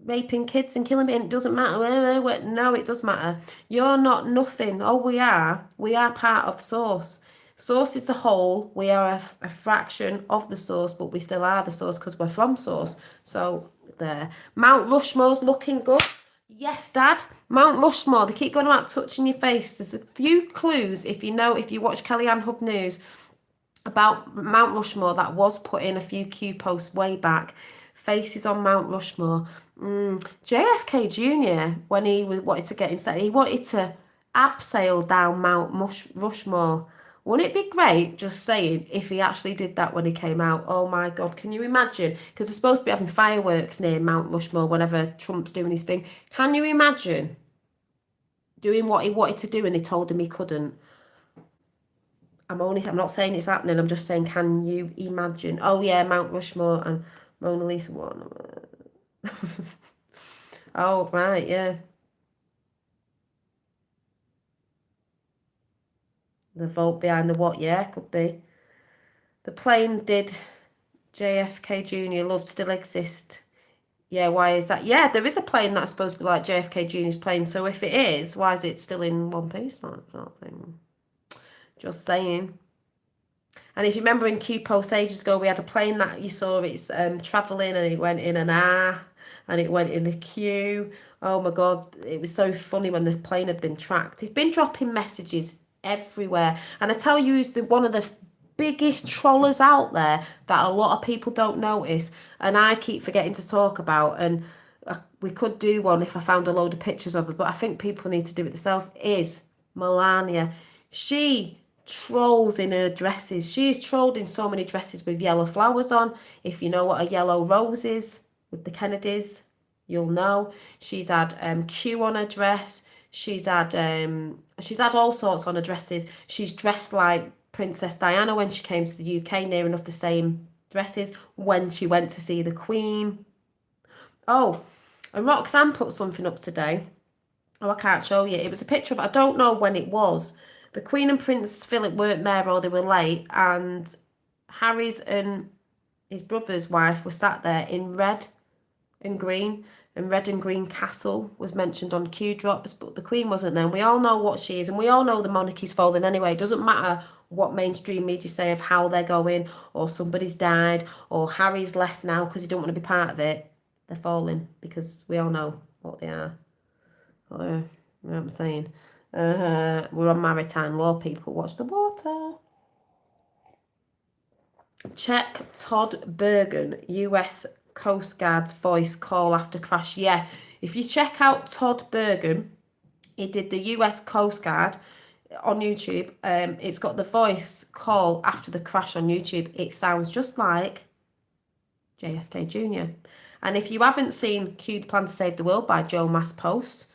raping kids and killing them. It doesn't matter. No, it does matter. You're not nothing. Oh, we are part of source. Source is the whole. We are a fraction of the source, but we still are the source because we're from source. So there. Mount Rushmore's looking good. Yes, Dad. Mount Rushmore. They keep going about touching your face. There's a few clues if you watch Kellyanne Hub News about Mount Rushmore that was put in a few Q posts way back. Faces on Mount Rushmore. JFK Jr. when he wanted to get inside, he wanted to abseil down Mount Rushmore. Wouldn't it be great, just saying, if he actually did that when he came out? Oh my God, can you imagine? Because they're supposed to be having fireworks near Mount Rushmore whenever Trump's doing his thing. Can you imagine doing what he wanted to do and they told him he couldn't? I'm not saying it's happening, I'm just saying, can you imagine? Oh yeah, Mount Rushmore and Mona Lisa one. Oh, right, yeah. The vault behind the what? Yeah, could be. The plane did JFK Jr. loved still exist. Yeah, why is that? Yeah, there is a plane that's supposed to be like JFK Jr.'s plane. So if it is, why is it still in one piece? That thing. Just saying. And if you remember in Q Post ages ago, we had a plane that you saw it's travelling and it went in an R and it went in a Q. Oh my God, it was so funny when the plane had been tracked. He's been dropping messages everywhere. And I tell you, he's one of the biggest trollers out there that a lot of people don't notice. And I keep forgetting to talk about. And we could do one if I found a load of pictures of her. But I think people need to do it themselves. Is Melania. She trolls in her dresses. She's trolled in so many dresses with yellow flowers on. If you know what a yellow rose is with the Kennedys, you'll know. She's had Q on her dress. She's had She's had all sorts on her dresses. She's dressed like Princess Diana when she came to the UK, near enough the same dresses when she went to see the Queen. Oh, and Roxanne put something up today. Oh, I can't show you. It was a picture of, I don't know when it was. The Queen and Prince Philip weren't there or they were late, and Harry's and his brother's wife were sat there in red and green, and red and green castle was mentioned on Q drops, but the Queen wasn't there. And we all know what she is, and we all know the monarchy's falling anyway. It doesn't matter what mainstream media say of how they're going, or somebody's died, or Harry's left now because he don't want to be part of it. They're falling because we all know what they are. You know what I'm saying? We're on maritime law, people. Watch the water. Check Todd Bergen, US Coast Guard's voice call after crash. Yeah, if you check out Todd Bergen, he did the US Coast Guard on YouTube. It's got the voice call after the crash on YouTube. It sounds just like JFK Jr. And if you haven't seen Q, the Plan to Save the World by Joe Mass-Post,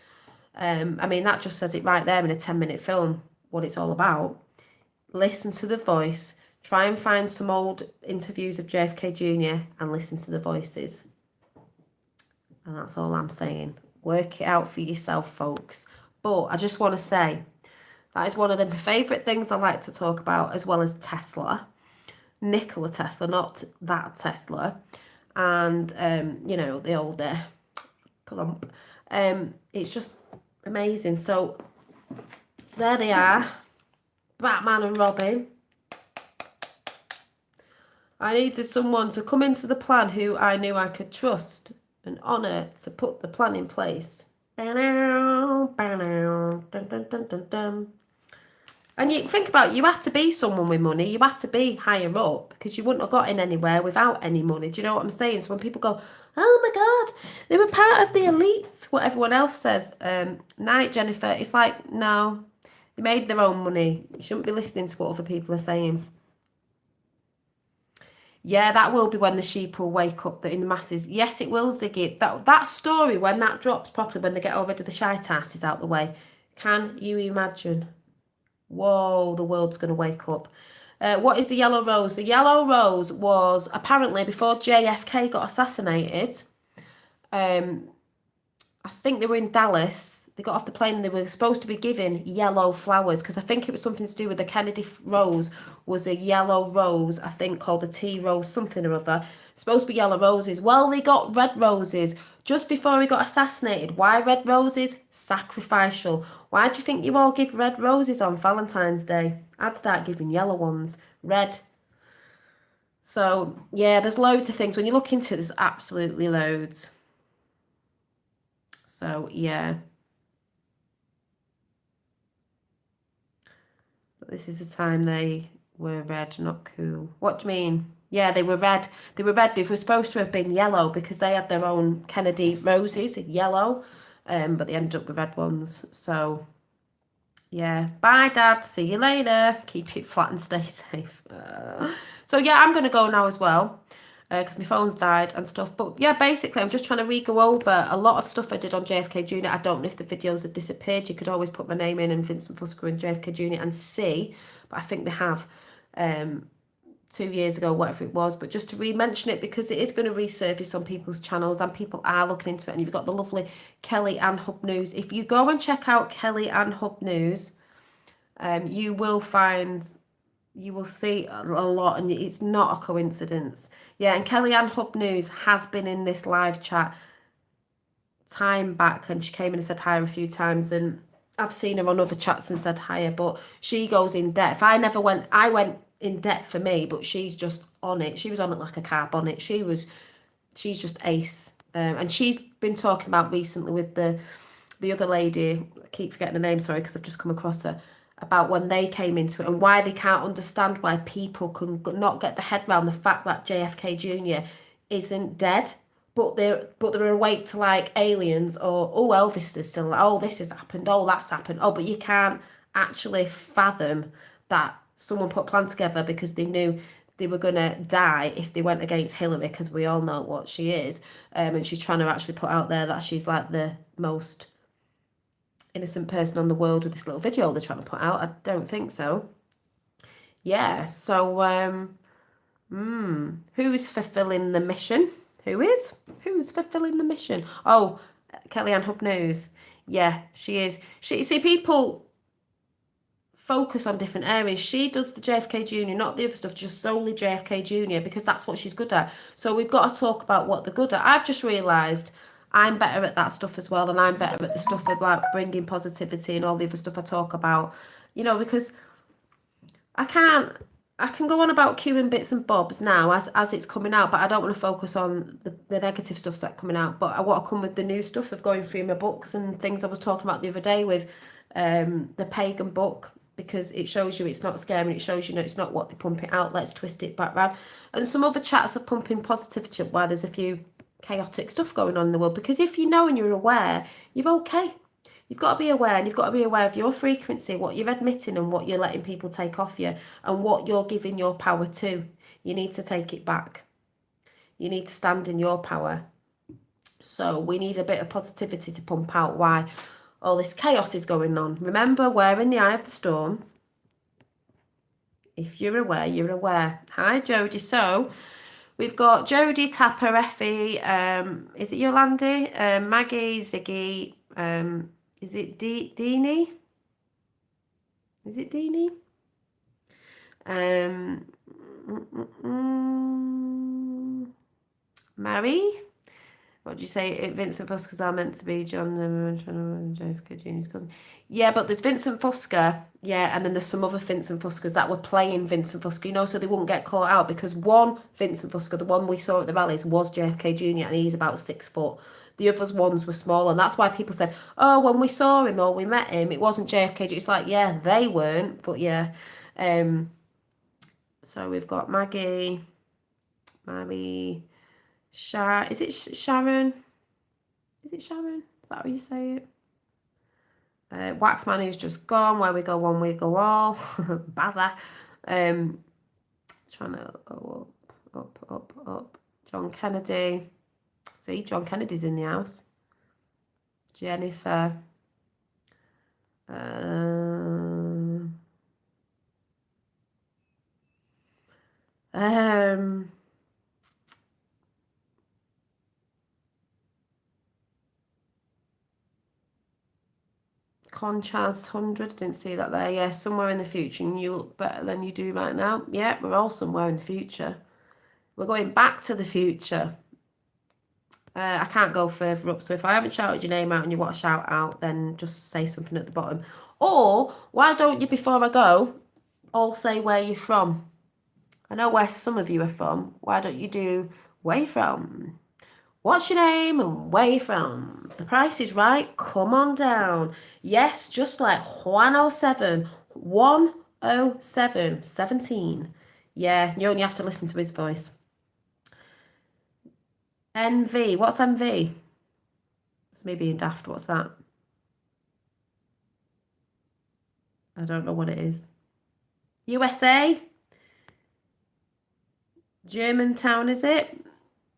I mean, that just says it right there in a 10-minute film, what it's all about. Listen to the voice. Try and find some old interviews of JFK Jr. and listen to the voices. And that's all I'm saying. Work it out for yourself, folks. But I just want to say, that is one of the favourite things I like to talk about, as well as Tesla. Nikola Tesla, not that Tesla. And, you know, the older clump. It's just amazing. So, there they are. Batman and Robin. I needed someone to come into the plan who I knew I could trust and honour to put the plan in place. And you think about it, you had to be someone with money, you had to be higher up, because you wouldn't have gotten anywhere without any money. Do you know what I'm saying? So when people go, oh my God, they were part of the elite, what everyone else says, night, Jennifer, it's like, no, they made their own money. You shouldn't be listening to what other people are saying. Yeah, that will be when the sheep will wake up in the masses. Yes, it will, Ziggy. That story, when that drops properly, when they get already the shite asses out the way, can you imagine? Whoa, the world's going to wake up. What is the Yellow Rose? The Yellow Rose was apparently before JFK got assassinated. I think they were in Dallas. They got off the plane and they were supposed to be given yellow flowers, because I think it was something to do with the Kennedy rose was a yellow rose, I think called a tea rose, something or other. Supposed to be yellow roses. Well, they got red roses just before he got assassinated. Why red roses? Sacrificial. Why do you think you all give red roses on Valentine's Day? I'd start giving yellow ones. Red. So, yeah, there's loads of things. When you look into it, there's absolutely loads. So, yeah. But this is the time they were red, not cool. What do you mean? Yeah, they were red. They were red. They were supposed to have been yellow because they had their own Kennedy roses, yellow, but they ended up with red ones. So, yeah. Bye, Dad. See you later. Keep it flat and stay safe. So, yeah, I'm going to go now as well, because my phone's died and stuff. But, yeah, basically, I'm just trying to re-go over a lot of stuff I did on JFK Jr. I don't know if the videos have disappeared. You could always put my name in and Vincent Fusco and JFK Jr. and see, but I think they have. 2 years ago, whatever it was, but just to re-mention it because it is going to resurface on people's channels and people are looking into it. And you've got the lovely Kelly Ann Hub News. If you go and check out Kelly Ann Hub News, you will see a lot, and it's not a coincidence. Yeah, and Kelly Ann Hub News has been in this live chat time back, and she came in and said hi a few times, and I've seen her on other chats and said hi, but she goes in depth. I went in depth for me, but she's just on it. She was on it like a car bonnet. She's just ace. And she's been talking about recently with the other lady, I keep forgetting her name, sorry, because I've just come across her, about when they came into it and why they can't understand why people can not get the head around the fact that JFK Jr. isn't dead, but they're awake to like aliens, or oh, Elvis is still, oh, this has happened, oh, that's happened, oh, but you can't actually fathom that someone put a plan together because they knew they were going to die if they went against Hillary, because we all know what she is, and she's trying to actually put out there that she's like the most innocent person on the world with this little video they're trying to put out. I don't think so. Yeah, so who's fulfilling the mission? Who is? Who's fulfilling the mission? Oh, Kellyanne Hubnews. Yeah, she is. See, people focus on different areas. She does the JFK Junior, not the other stuff, just solely JFK Junior, because that's what she's good at. So we've got to talk about what they're good at. I've just realised I'm better at that stuff as well, and I'm better at the stuff about bringing positivity and all the other stuff I talk about. You know, because I can go on about Q and bits and bobs now as it's coming out, but I don't want to focus on the negative stuff that's coming out. But I want to come with the new stuff of going through my books and things I was talking about the other day with the pagan book, because it shows you it's not scary. It shows you it's not what they pump it out. Let's twist it back round. And some other chats are pumping positivity up while there's a few chaotic stuff going on in the world. Because if you know and you're aware, you're okay. You've got to be aware, and you've got to be aware of your frequency, what you're admitting and what you're letting people take off you, and what you're giving your power to. You need to take it back. You need to stand in your power. So we need a bit of positivity to pump out why all this chaos is going on. Remember, we're in the eye of the storm. If you're aware, you're aware. Hi, Jodie. So we've got Jodie, Tapper, Effie, is it Yolandi? Maggie, Ziggy, is it Deanie? Is it Deanie? Mary? What do you say? Vincent Fosca's are meant to be John JFK Jr.'s cousin. Yeah, but there's Vincent Fosca, yeah, and then there's some other Vincent Foscas that were playing Vincent Fosca, you know, so they wouldn't get caught out, because one Vincent Fosca, the one we saw at the rallies, was JFK Jr. and he's about 6 foot. The others ones were small, and that's why people said, oh, when we saw him or we met him, it wasn't JFK Jr. It's like, yeah, they weren't, but yeah. So we've got Maggie, Mary, is it Sharon? Is it Sharon? Is that how you say it? Waxman, who's just gone. Where we go one, we go all. Bazza. Trying to go up. John Kennedy. See, John Kennedy's in the house. Jennifer. Conchas 100, didn't see that there. Yeah, somewhere in the future, and you look better than you do right now. Yeah, we're all somewhere in the future. We're going back to the future. I can't go further up, so if I haven't shouted your name out and you want to shout out, then just say something at the bottom. Or, why don't you, before I go, all say where you're from? I know where some of you are from. Why don't you do where you from? What's your name and where you from? The price is right. Come on down. Yes, just like 107. 107. 17. Yeah, you only have to listen to his voice. NV. What's NV? It's me being daft. What's that? I don't know what it is. USA? Germantown, is it?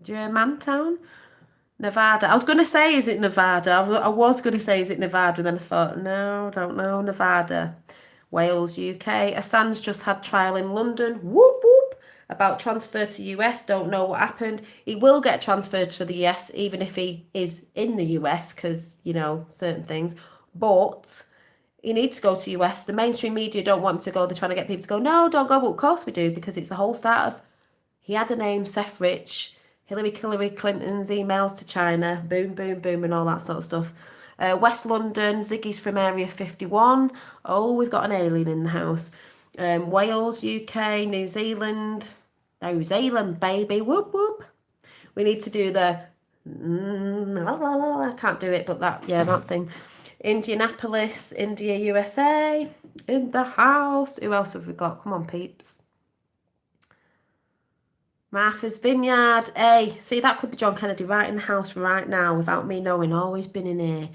Germantown? Nevada. I was going to say, is it Nevada? I was going to say, is it Nevada? And then I thought, no, don't know. Nevada. Wales, UK. Assange just had trial in London. Whoop, whoop. About transfer to US. Don't know what happened. He will get transferred to the US, even if he is in the US, because, you know, certain things. But he needs to go to US. The mainstream media don't want him to go. They're trying to get people to go, no, don't go. Well, of course we do, because it's the whole start of, he had a name, Seth Rich, Hillary Clinton's emails to China, boom, boom, boom, and all that sort of stuff. West London, Ziggy's from Area 51. Oh, we've got an alien in the house. Wales, UK, New Zealand, baby, whoop, whoop. We need to do the, I can't do it, but that thing. Indianapolis, India, USA, in the house. Who else have we got? Come on, peeps. Martha's Vineyard. Hey, see, that could be John Kennedy right in the house right now without me knowing. Always been in here,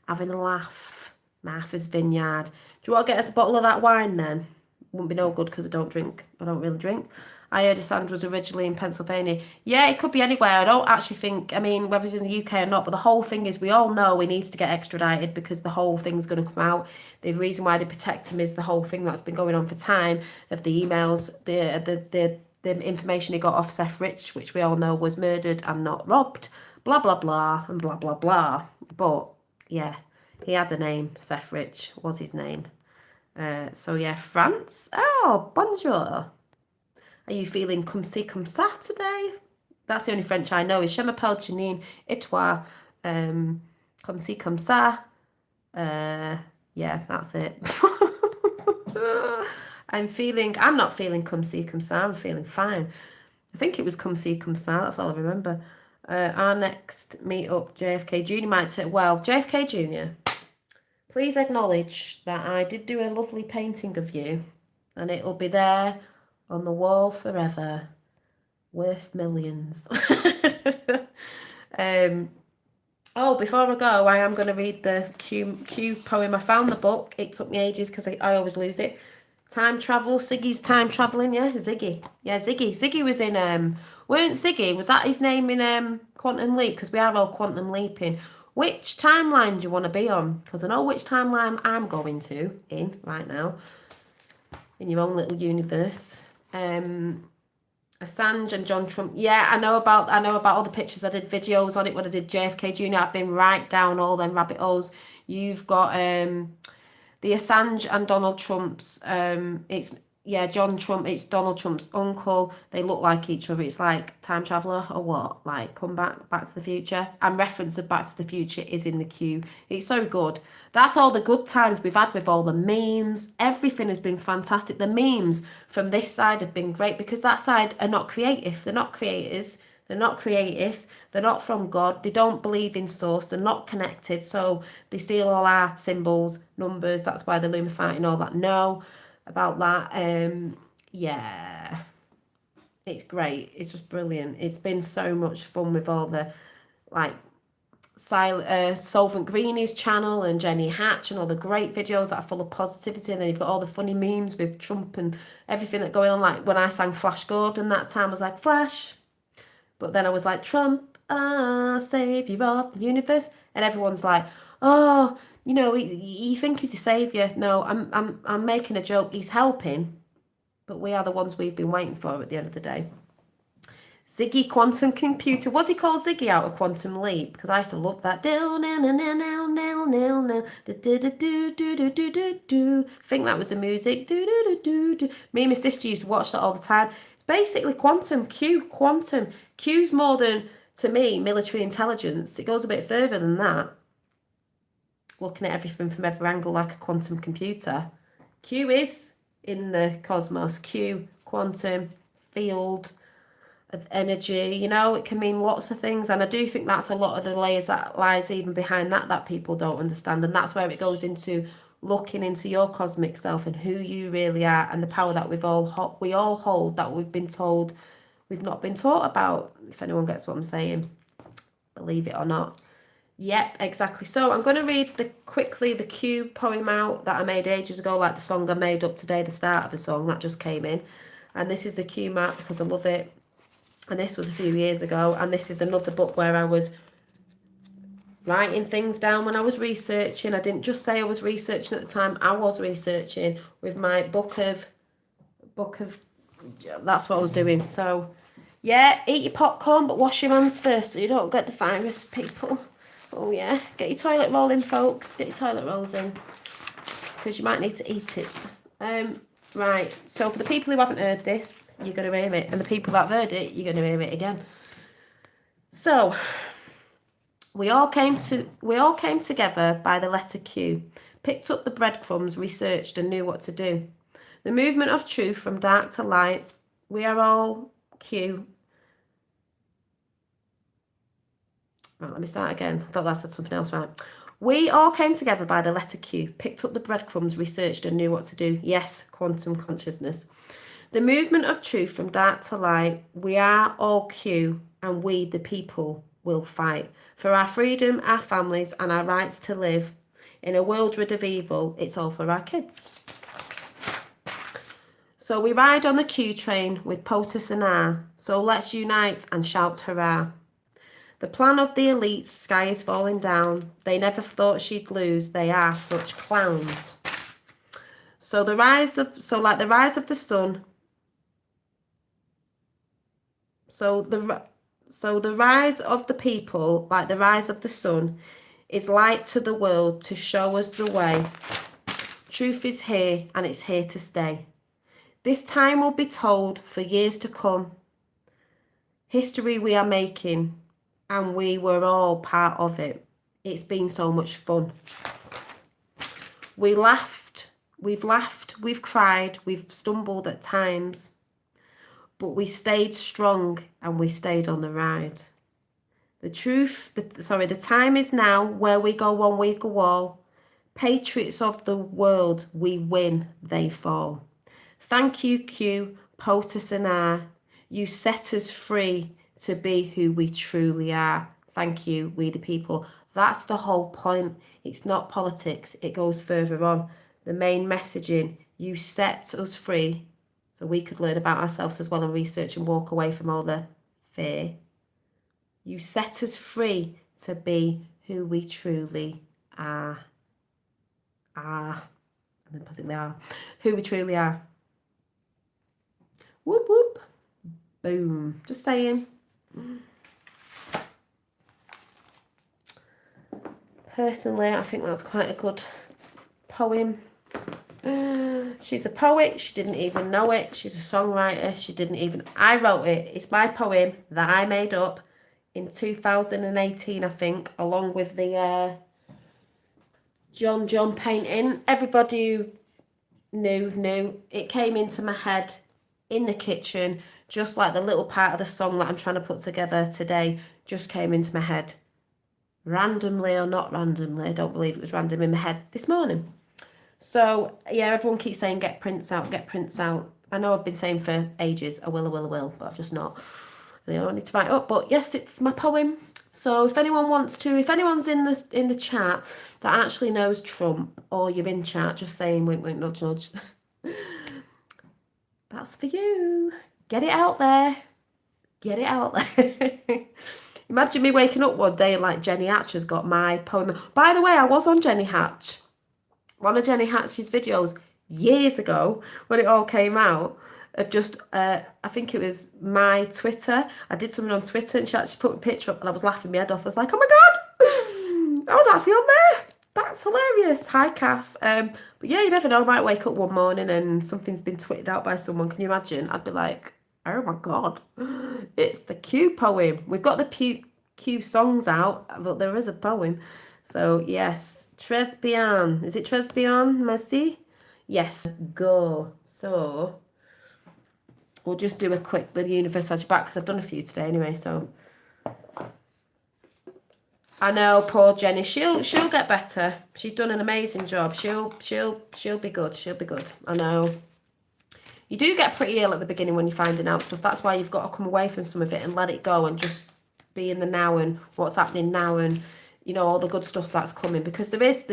having a laugh. Martha's Vineyard. Do you want to get us a bottle of that wine then? Wouldn't be no good because I don't really drink. I heard Assange was originally in Pennsylvania. Yeah, it could be anywhere. I don't actually think, I mean, whether it's in the UK or not, but the whole thing is we all know he needs to get extradited because the whole thing's going to come out. The reason why they protect him is the whole thing that's been going on for time of the emails, the information he got off Seth Rich, which we all know was murdered and not robbed, blah, blah, blah, and blah, blah, blah. But, yeah, he had a name. Seth Rich was his name. So, yeah, France. Oh, bonjour. Are you feeling comme ci, comme ça today? That's the only French I know is Je m'appelle Janine, et toi? Comme ci, comme ça. Yeah, that's it. I'm not feeling comme ci, comme ça. I'm feeling fine. I think it was come see, come ça. That's all I remember. Our next meet up, JFK Jr. might say, well, JFK Jr., please acknowledge that I did do a lovely painting of you and it'll be there on the wall forever, worth millions. Oh, before I go, I am going to read the Q poem. I found the book. It took me ages because I always lose it. Time travel. Ziggy's time traveling. Yeah, Ziggy. Yeah, Ziggy. Ziggy was in weren't Ziggy? Was that his name in Quantum Leap? Because we are all quantum leaping. Which timeline do you want to be on? Because I know which timeline I'm going to in right now. In your own little universe. Assange and John Trump. Yeah, I know about all the pictures. I did videos on it when I did JFK Jr. I've been right down all them rabbit holes. You've got the Assange and Donald Trump's John Trump, it's Donald Trump's uncle. They look like each other. It's like time traveller or what? Like come back to the future. And reference of Back to the Future is in the queue. It's so good. That's all the good times we've had with all the memes. Everything has been fantastic. The memes from this side have been great because that side are not creative. They're not creators. They're not creative. They're not from God. They don't believe in source. They're not connected. So they steal all our symbols, numbers. That's why they're fighting all that. No, about that. Yeah, it's great. It's just brilliant. It's been so much fun with all the like Solvent Greenie's channel and Jenny Hatch and all the great videos that are full of positivity, and then you've got all the funny memes with Trump and everything that's going on. Like when I sang Flash Gordon that time, I was like Flash, but then I was like Trump, savior of the universe, and everyone's like, oh, you know, you think he's a saviour. No, I'm making a joke. He's helping, but we are the ones we've been waiting for at the end of the day. Ziggy Quantum Computer. What's he called Ziggy out of Quantum Leap? Because I used to love that. I think that was the music. Me and my sister used to watch that all the time. It's basically Quantum. Quantum. Q's more than, to me, military intelligence. It goes a bit further than that. Looking at everything from every angle like a quantum computer. Q is in the cosmos. Q, quantum, field of energy, you know, it can mean lots of things, and I do think that's a lot of the layers that lies even behind that people don't understand, and that's where it goes into looking into your cosmic self and who you really are and the power that we all hold that we've been told we've not been taught about, if anyone gets what I'm saying, believe it or not. Yep, exactly. So I'm going to read quickly the Q poem out that I made ages ago, like the song I made up today, the start of the song that just came in, and this is the Q mark because I love it. And this was a few years ago, and this is another book where I was writing things down when I was researching. I didn't just say I was researching at the time, I was researching with my book of that's what I was doing. So yeah, eat your popcorn but wash your hands first so you don't get the virus, people. Oh yeah, get your toilet roll in, folks. Get your toilet rolls in because you might need to eat it. Right, so for the people who haven't heard this, you're going to hear it. And the people that have heard it, you're going to hear it again. So, we all came together by the letter Q, picked up the breadcrumbs, researched and knew what to do. The movement of truth from dark to light, we are all Q. Right, let me start again. I thought that said something else, right. We all came together by the letter Q, picked up the breadcrumbs, researched and knew what to do. Yes, quantum consciousness. The movement of truth from dark to light, we are all Q, and we, the people, will fight for our freedom, our families and our rights to live in a world rid of evil. It's all for our kids. So we ride on the Q train with POTUS and R. So let's unite and shout hurrah. The plan of the elites, sky is falling down. They never thought she'd lose. They are such clowns. So the rise of the sun. So the rise of the people, like the rise of the sun, is light to the world to show us the way. Truth is here and it's here to stay. This time will be told for years to come. History we are making, and we were all part of it. It's been so much fun. We've laughed, we've cried, we've stumbled at times, but we stayed strong and we stayed on the ride. The time is now, where we go one, we go all. Patriots of the world, we win, they fall. Thank you, Q, POTUS and R. You set us free to be who we truly are. Thank you, we the people. That's the whole point. It's not politics. It goes further on. The main messaging, you set us free so we could learn about ourselves as well and research and walk away from all the fear. You set us free to be who we truly are. And then possibly are. Who we truly are. Whoop whoop. Boom. Just saying. Personally, I think that's quite a good poem. She's a poet. She didn't even know it. She's a songwriter. I wrote it. It's my poem that I made up in 2018, I think, along with the John painting. Everybody who knew. It came into my head in the kitchen, just like the little part of the song that I'm trying to put together today just came into my head. Randomly or not randomly, I don't believe it was random in my head this morning. So, yeah, everyone keeps saying get prints out. I know I've been saying for ages, I will, but I've just not. I need to write it up. But yes, it's my poem. So if anyone's in the chat that actually knows Trump, or you're in chat just saying wink, wink, nudge, nudge, that's for you. Get it out there. Imagine me waking up one day and like Jenny Hatch has got my poem. By the way, I was on Jenny Hatch. One of Jenny Hatch's videos years ago when it all came out of just, I think it was my Twitter. I did something on Twitter and she actually put a picture up and I was laughing my head off. I was like, oh my God, I was actually on there. That's hilarious. Hi, Kath. But yeah, you never know. I might wake up one morning and something's been tweeted out by someone. Can you imagine? I'd be like, oh my God, it's the Q poem. We've got the Q songs out, but there is a poem. So yes, Très bien. Is it Très bien, Messi? Yes, go. So we'll just do a quick The Universe Has Your Back because I've done a few today anyway. So I know, poor Jenny. She'll get better. She's done an amazing job. She'll be good. She'll be good. I know. You do get pretty ill at the beginning when you're finding out stuff. That's why you've got to come away from some of it and let it go and just be in the now and what's happening now and, you know, all the good stuff that's coming. Because there's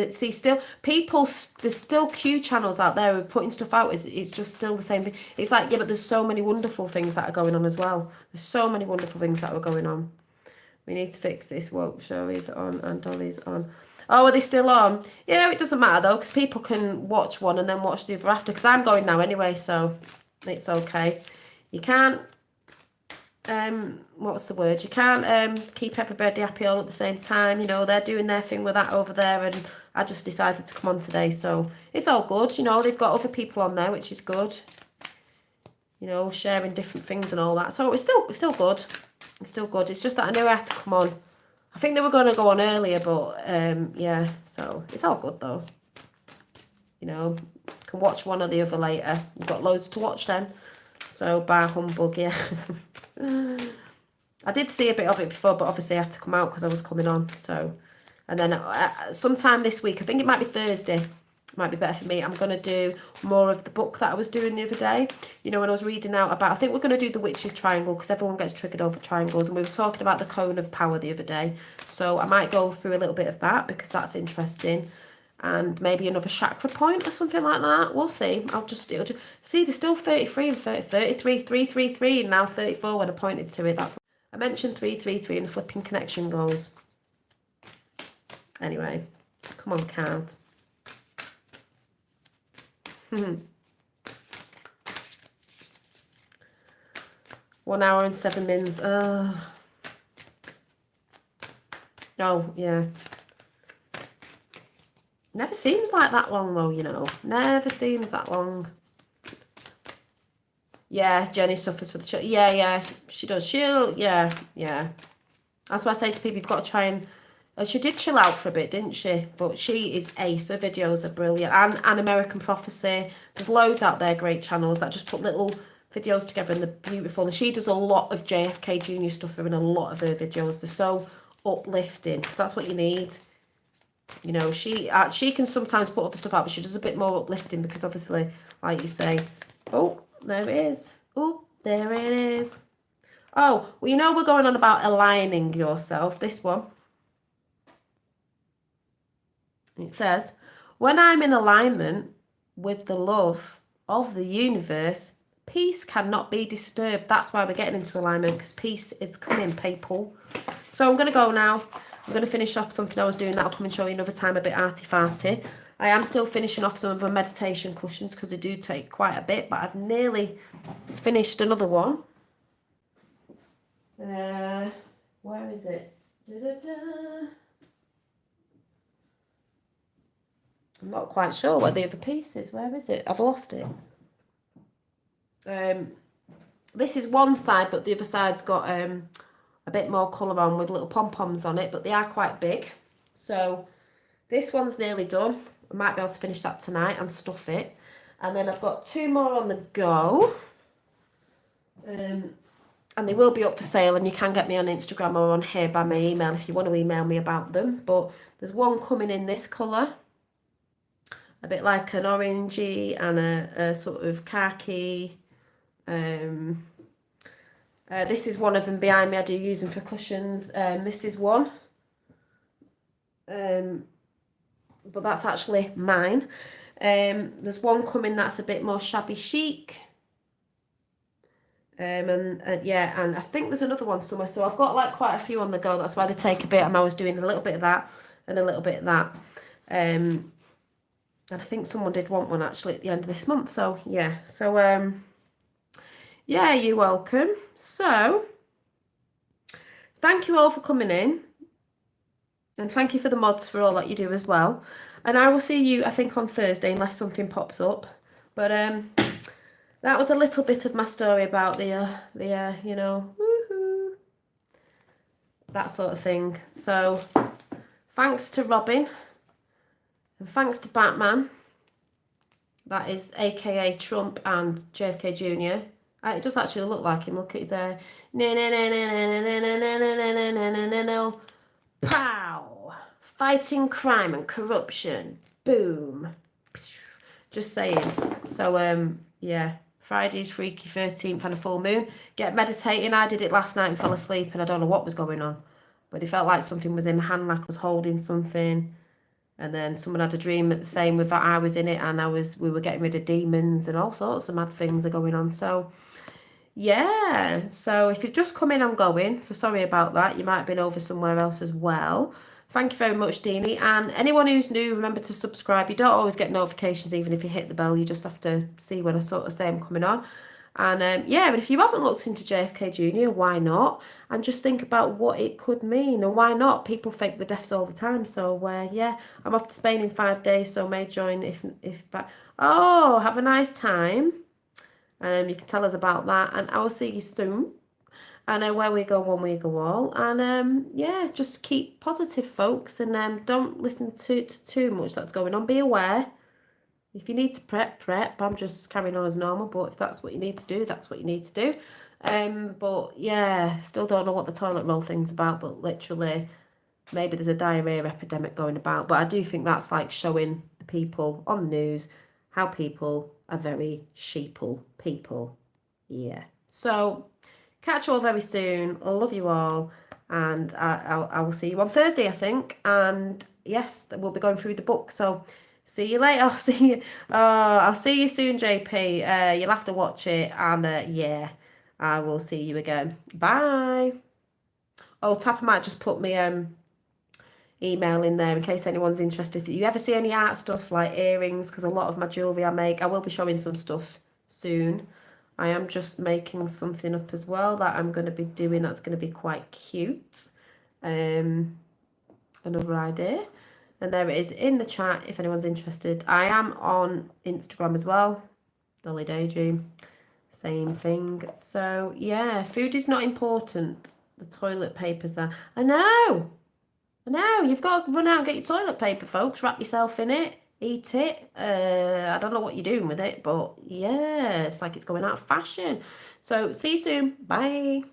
still Q channels out there who are putting stuff out. It's just still the same thing. It's like, yeah, but there's so many wonderful things that are going on as well. There's so many wonderful things that are going on. We need to fix this. Woke show is on and Dolly's on. Oh, are they still on? Yeah, it doesn't matter though, because people can watch one and then watch the other after. Because I'm going now anyway, so it's okay. You can't, what's the word? You can't keep everybody happy all at the same time. You know, they're doing their thing with that over there, and I just decided to come on today, so it's all good. You know, they've got other people on there, which is good. You know, sharing different things and all that. So it's still good. It's still good. It's just that I knew I had to come on. I think they were going to go on earlier, but yeah, so it's all good though. You know, can watch one or the other later. You've got loads to watch then. So, bar humbug, yeah. I did see a bit of it before, but obviously I had to come out because I was coming on. So, and then sometime this week, I think it might be Thursday, might be better for me, I'm going to do more of the book that I was doing the other day. You know, when I was reading out about, I think we're going to do the Witch's Triangle because everyone gets triggered over triangles, and we were talking about the Cone of Power the other day. So I might go through a little bit of that because that's interesting. and maybe another chakra point or something like that. We'll see. It'll just see, there's still 33 and 33, 333, and now 34 when I pointed to it. That's, I mentioned 333 and the flipping connection goes. Anyway, come on, card. 1 hour and 7 minutes. Oh, yeah. Never seems like that long though, you know. Never seems that long. Yeah, Jenny suffers for the show. Yeah, she does. Yeah. That's why I say to people, you've got to try and... she did chill out for a bit, didn't she? But she is ace. Her videos are brilliant. And American Prophecy. There's loads out there, great channels that just put little videos together and they're beautiful. And she does a lot of JFK Jr. stuff in a lot of her videos. They're so uplifting. So that's what you need. You know, she can sometimes put other stuff out, but she does a bit more uplifting because obviously, like you say... Oh, there it is. Oh, there it is. Oh, well, you know we're going on about aligning yourself. This one. It says, when I'm in alignment with the love of the universe, peace cannot be disturbed. That's why we're getting into alignment, because peace is coming, people. So I'm going to go now. I'm going to finish off something I was doing that I'll come and show you another time, a bit arty-farty. I am still finishing off some of the meditation cushions because they do take quite a bit, but I've nearly finished another one. Where is it? I'm not quite sure what the other piece is. Where is it? I've lost it. This is one side, but the other side's got a bit more colour on with little pom-poms on it, but they are quite big. So this one's nearly done. I might be able to finish that tonight and stuff it. And then I've got 2 more on the go. And they will be up for sale, and you can get me on Instagram or on here by my email if you want to email me about them. But there's one coming in this colour. A bit like an orangey and a sort of khaki. This is one of them behind me. I do use them for cushions. This is one. But that's actually mine. There's one coming that's a bit more shabby chic. And I think there's another one somewhere. So I've got like quite a few on the go. That's why they take a bit. And I was doing a little bit of that and a little bit of that. And I think someone did want one actually at the end of this month. So yeah. So yeah, you're welcome. So thank you all for coming in. And thank you for the mods for all that you do as well. And I will see you, I think, on Thursday, unless something pops up. But that was a little bit of my story about the you know, woohoo, that sort of thing. So thanks to Robin. And thanks to Batman. That is AKA Trump and JFK Jr. It does actually look like him. Look at his hair. No. Pow! Fighting crime and corruption. Boom. Just saying. So, yeah. Friday's Freaky 13th and a full moon. Get meditating. I did it last night and fell asleep and I don't know what was going on. But it felt like something was in my hand, like I was holding something. And then someone had a dream at the same with that I was in it, and we were getting rid of demons and all sorts of mad things are going on. So yeah, so if you've just come in, I'm going. So sorry about that. You might have been over somewhere else as well. Thank you very much, Deanie. And anyone who's new, remember to subscribe. You don't always get notifications even if you hit the bell. You just have to see when I sort of say I'm coming on. And yeah, but if you haven't looked into JFK Jr., why not? And just think about what it could mean. And why not? People fake the deaths all the time. So yeah, I'm off to Spain in 5 days, so may join if back. Oh, have a nice time. You can tell us about that. And I will see you soon. And where we go, one we go all. And yeah, just keep positive, folks. And don't listen to too much that's going on. Be aware. If you need to prep. I'm just carrying on as normal. But if that's what you need to do, that's what you need to do. But yeah, still don't know what the toilet roll thing's about. But literally, maybe there's a diarrhea epidemic going about. But I do think that's like showing the people on the news how people are very sheeple people. Yeah. So catch you all very soon. I love you all. And I will see you on Thursday, I think. And yes, we'll be going through the book. So see you later. I'll see you soon, JP. You'll have to watch it, and yeah, I will see you again. Bye. Oh, Tapper might just put me email in there in case anyone's interested. If you ever see any art stuff like earrings, because a lot of my jewellery I make, I will be showing some stuff soon. I am just making something up as well that I'm going to be doing that's going to be quite cute. Another idea. And there it is in the chat if anyone's interested. I am on Instagram as well. Dolly Daydream. Same thing. So yeah, food is not important. The toilet paper's there. I know. You've got to run out and get your toilet paper, folks. Wrap yourself in it. Eat it. I don't know what you're doing with it, but yeah, it's like it's going out of fashion. So see you soon. Bye.